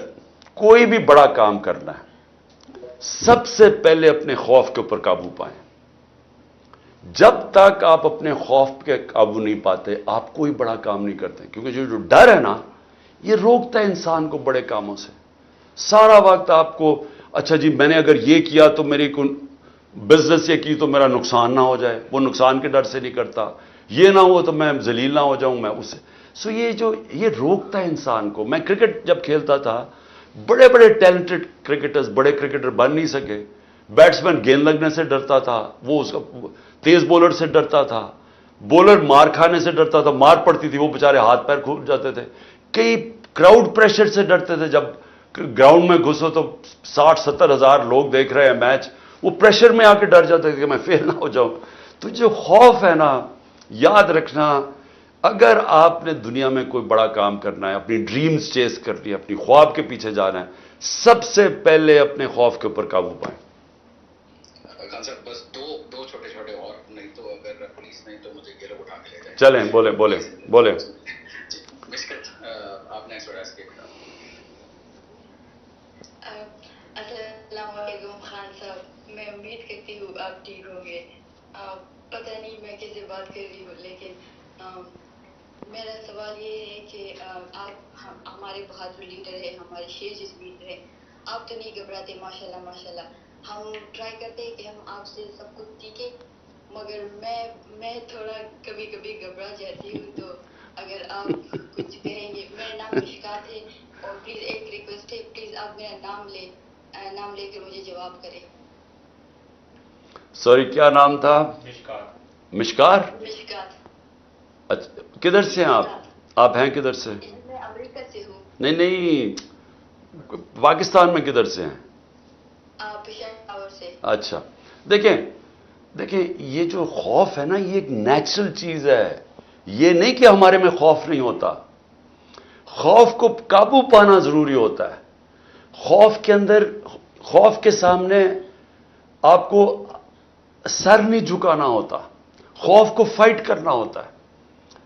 کوئی بھی بڑا کام کرنا ہے, سب سے پہلے اپنے خوف کے اوپر قابو پائیں. جب تک آپ اپنے خوف کے قابو نہیں پاتے آپ کوئی بڑا کام نہیں کرتے, کیونکہ جو ڈر ہے نا یہ روکتا ہے انسان کو بڑے کاموں سے. سارا وقت آپ کو اچھا جی میں نے اگر یہ کیا تو میری بزنس یہ کی تو میرا نقصان نہ ہو جائے, وہ نقصان کے ڈر سے نہیں کرتا, یہ نہ ہو تو میں ذلیل نہ ہو جاؤں میں اس سے. سو یہ روکتا ہے انسان کو. میں کرکٹ جب کھیلتا تھا, بڑے بڑے ٹیلنٹڈ کرکٹرز بڑے کرکٹر بن نہیں سکے. بیٹسمین گیند لگنے سے ڈرتا تھا, وہ اس کا تیز بولر سے ڈرتا تھا, بولر مار کھانے سے ڈرتا تھا, مار پڑتی تھی وہ بیچارے ہاتھ پیر کھل جاتے تھے. کئی کراؤڈ پریشر سے ڈرتے تھے, جب گراؤنڈ میں گھسو تو 60-70 ہزار لوگ دیکھ رہے ہیں میچ, وہ پریشر میں آ کے ڈر جاتے تھے کہ میں فیل نہ ہو جاؤں. تو جو خوف ہے نا, یاد رکھنا اگر آپ نے دنیا میں کوئی بڑا کام کرنا ہے, اپنی ڈریمز چیز کرنی ہے, اپنی خواب کے پیچھے جانا ہے, سب سے پہلے اپنے خوف کے اوپر قابو پائیں. خان صاحب بس دو چھوٹے چھوٹے اور, نہیں تو اگر پولیس نہیں تو مجھے یہ لوگ اٹھا کے لے جائیں. چلیں بولیں. جی مشکل آپ نے ایکسپرٹائز کیا. السلام علیکم خان صاحب, میں امید کرتی ہوں آپ ٹھیک ہوں گے. پتہ نہیں میں کیسے بات کر رہی ہوں, لیکن میرا سوال یہ ہے کہ آپ ہمارے بہادر لیڈر ہیں, ہمارے شیر جسمین ہیں, آپ تو نہیں گھبراتے ماشاءاللہ ماشاءاللہ. ہم ٹرائی کرتے ہیں کہ ہم آپ سے سب کچھ سیکھیں, مگر میں تھوڑا کبھی گھبرا جاتی ہوں. تو اگر آپ کچھ کہیں گے. میرا نام مشکات ہے, اور پلیز ایک ریکویسٹ ہے, پلیز آپ میرا نام لے کر مجھے جواب کریں. سوری کیا نام تھا؟ مشکار. اچھا کدھر سے ہیں آپ ہیں کدھر سے؟ میں امریکہ سے ہوں. نہیں پاکستان میں کدھر سے ہیں؟ پشاور سے. اچھا دیکھیں یہ جو خوف ہے نا یہ ایک نیچرل چیز ہے. یہ نہیں کہ ہمارے میں خوف نہیں ہوتا, خوف کو قابو پانا ضروری ہوتا ہے. خوف کے سامنے آپ کو سر نہیں جھکانا ہوتا. خوف کو فائٹ کرنا ہوتا ہے.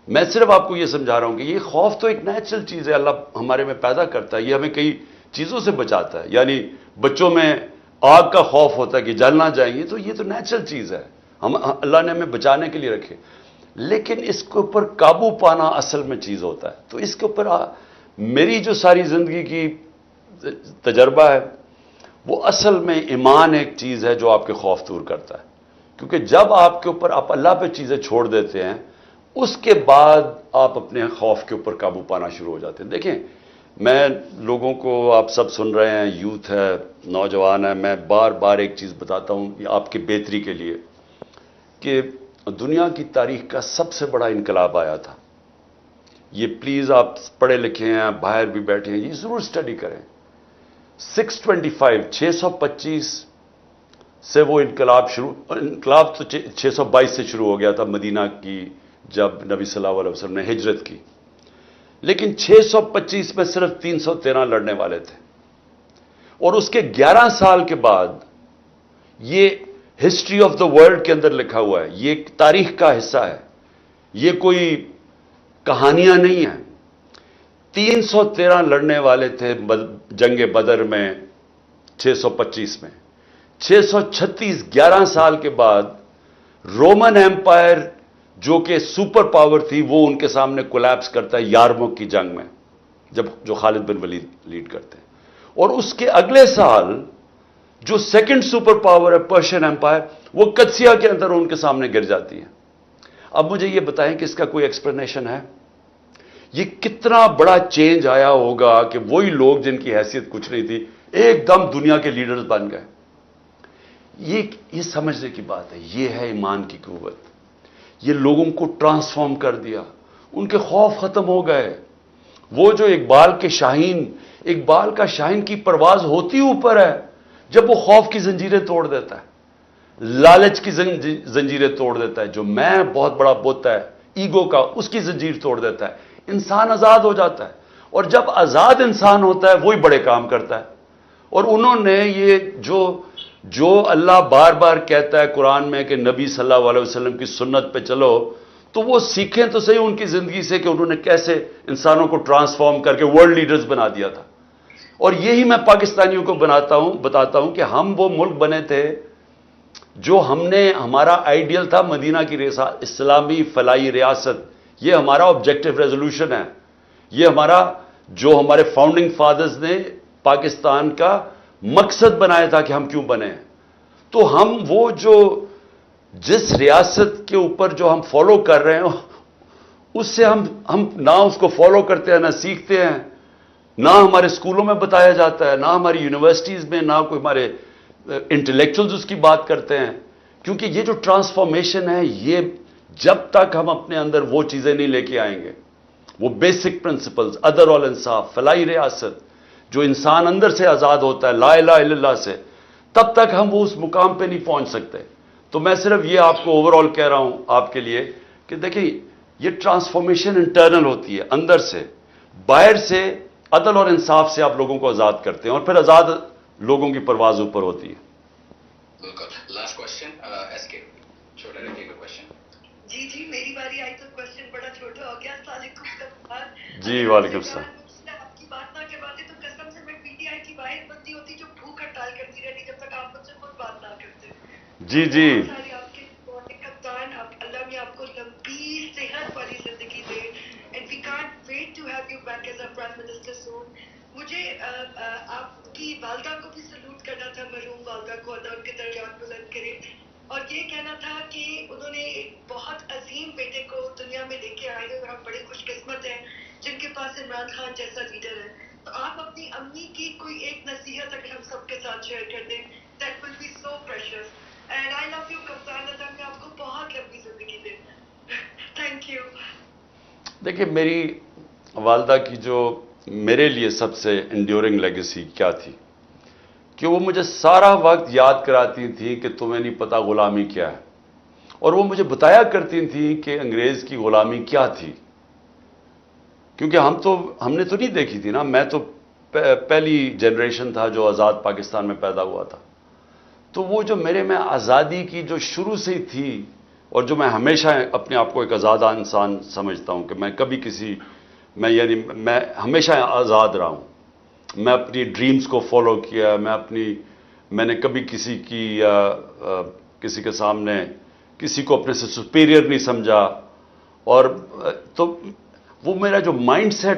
میں صرف آپ کو یہ سمجھا رہا ہوں کہ یہ خوف تو ایک نیچرل چیز ہے, اللہ ہمارے میں پیدا کرتا ہے, یہ ہمیں کئی چیزوں سے بچاتا ہے. یعنی بچوں میں آگ کا خوف ہوتا ہے کہ جل نہ جائیں گے, تو یہ تو نیچرل چیز ہے, اللہ نے ہمیں بچانے کے لیے رکھے. لیکن اس کے اوپر قابو پانا اصل میں چیز ہوتا ہے. تو اس کے اوپر میری جو ساری زندگی کی تجربہ ہے وہ اصل میں ایمان ایک چیز ہے جو آپ کے خوف دور کرتا ہے. کیونکہ جب آپ کے اوپر آپ اللہ پہ چیزیں چھوڑ دیتے ہیں, اس کے بعد آپ اپنے خوف کے اوپر قابو پانا شروع ہو جاتے ہیں. دیکھیں, میں لوگوں کو, آپ سب سن رہے ہیں, یوتھ ہے, نوجوان ہے, میں بار بار ایک چیز بتاتا ہوں آپ کی بہتری کے لیے کہ دنیا کی تاریخ کا سب سے بڑا انقلاب آیا تھا. یہ پلیز آپ پڑھے لکھے ہیں, باہر بھی بیٹھے ہیں, یہ ضرور اسٹڈی کریں. 625 سے وہ انقلاب تو 622 سے شروع ہو گیا تھا مدینہ کی, جب نبی صلی اللہ علیہ وسلم نے ہجرت کی. لیکن 625 میں صرف 313 لڑنے والے تھے, اور اس کے 11 سال کے بعد یہ ہسٹری آف دا ورلڈ کے اندر لکھا ہوا ہے, یہ تاریخ کا حصہ ہے, یہ کوئی کہانیاں نہیں ہیں. 313 لڑنے والے تھے جنگ بدر میں 625 میں. 636 11 سال کے بعد رومن ایمپائر جو کہ سپر پاور تھی وہ ان کے سامنے کولیپس کرتا ہے یارموک کی جنگ میں, جو خالد بن ولید لیڈ کرتے ہیں. اور اس کے اگلے سال جو سیکنڈ سپر پاور ہے پرشین ایمپائر, وہ قدسیہ کے اندر ان کے سامنے گر جاتی ہے. اب مجھے یہ بتائیں کہ اس کا کوئی ایکسپلینیشن ہے؟ یہ کتنا بڑا چینج آیا ہوگا کہ وہی لوگ جن کی حیثیت کچھ نہیں تھی ایک دم دنیا کے لیڈرز بن گئے. یہ سمجھنے کی بات ہے. یہ ہے ایمان کی قوت. یہ لوگوں کو ٹرانسفارم کر دیا, ان کے خوف ختم ہو گئے. وہ جو اقبال کا شاہین کی پرواز ہوتی اوپر ہے جب وہ خوف کی زنجیریں توڑ دیتا ہے, لالچ کی زنجیریں توڑ دیتا ہے, جو میں بہت بڑا بت ہے ایگو کا, اس کی زنجیر توڑ دیتا ہے, انسان آزاد ہو جاتا ہے. اور جب آزاد انسان ہوتا ہے وہی بڑے کام کرتا ہے. اور انہوں نے یہ جو اللہ بار بار کہتا ہے قرآن میں کہ نبی صلی اللہ علیہ وسلم کی سنت پہ چلو, تو وہ سیکھیں تو صحیح ان کی زندگی سے کہ انہوں نے کیسے انسانوں کو ٹرانسفارم کر کے ورلڈ لیڈرز بنا دیا تھا. اور یہی میں پاکستانیوں کو بتاتا ہوں کہ ہم وہ ملک بنے تھے جو ہمارا آئیڈیل تھا مدینہ کی اسلامی فلاحی ریاست. یہ ہمارا آبجیکٹو ریزولوشن ہے, یہ جو ہمارے فاؤنڈنگ فادرز نے پاکستان کا مقصد بنایا تھا کہ ہم کیوں بنے ہیں. تو ہم وہ جس ریاست کے اوپر جو ہم فالو کر رہے ہیں اس سے ہم نہ اس کو فالو کرتے ہیں, نہ سیکھتے ہیں, نہ ہمارے اسکولوں میں بتایا جاتا ہے, نہ ہماری یونیورسٹیز میں, نہ کوئی ہمارے انٹلیکچوئلز اس کی بات کرتے ہیں. کیونکہ یہ جو ٹرانسفارمیشن ہے, یہ جب تک ہم اپنے اندر وہ چیزیں نہیں لے کے آئیں گے, وہ بیسک پرنسپلز, عدل اور انصاف, فلاحی ریاست, جو انسان اندر سے آزاد ہوتا ہے لا الہ الا اللہ سے, تب تک ہم وہ اس مقام پہ نہیں پہنچ سکتے. تو میں صرف یہ آپ کو اوور آل کہہ رہا ہوں آپ کے لیے کہ دیکھیں, یہ ٹرانسفارمیشن انٹرنل ہوتی ہے, اندر سے. باہر سے عدل اور انصاف سے آپ لوگوں کو آزاد کرتے ہیں, اور پھر آزاد لوگوں کی پرواز اوپر ہوتی ہے. بالکل. لاسٹ کوشچن ایس کے, چھوٹا رکھیے گا کوشچن. جی میری باری آئی تو کوشچن بڑا چھوٹا ہو گیا. السلام علیکم. جی وعلیکم السلام. آپ کی بات نہ کرواتے تو قسم سے میں پی ٹی آئی کی واحد بندی ہوتی جو بھوک ہڑتال کرتی رہتی جب تک آپ مجھ سے خود بات نہ کرتے. جی ساری آپ کے کپتان, اللہ میں آپ کو لمبی صحت والی زندگی دے. And we can't wait to have you back as a prime minister soon. مجھے آپ کی والدہ کو بھی سلوٹ کرنا تھا, مرحوم والدہ کو, اللہ ان کے درجات بلند کرے. اور یہ کہنا تھا کہ انہوں نے ایک بہت عظیم بیٹے کو دنیا میں لے کے آئے اور ہم بڑے خوش قسمت ہیں جن کے پاس عمران خان جیسا لیڈر ہے. تو آپ اپنی امی کی کوئی ایک نصیحت اگر ہم سب کے ساتھ شیئر کر دیں, that will be so precious. And I love you کپتان, اللہ میں آپ کو بہت لمبی زندگی دے. Thank you. دیکھیے, میری والدہ کی جو میرے لیے سب سے انڈیورنگ لیگیسی کیا تھی کہ وہ مجھے سارا وقت یاد کراتی تھیں کہ تمہیں نہیں پتا غلامی کیا ہے, اور وہ مجھے بتایا کرتی تھیں کہ انگریز کی غلامی کیا تھی. کیونکہ ہم نے تو نہیں دیکھی تھی نا, میں تو پہلی جنریشن تھا جو آزاد پاکستان میں پیدا ہوا تھا. تو وہ جو میرے میں آزادی کی جو شروع سے ہی تھی اور جو میں ہمیشہ اپنے آپ کو ایک آزادہ انسان سمجھتا ہوں کہ میں ہمیشہ آزاد رہا ہوں. میں اپنی ڈریمز کو فالو کیا. میں نے کبھی کسی کے سامنے کسی کو اپنے سے سپیریئر نہیں سمجھا. اور تو وہ میرا جو مائنڈ سیٹ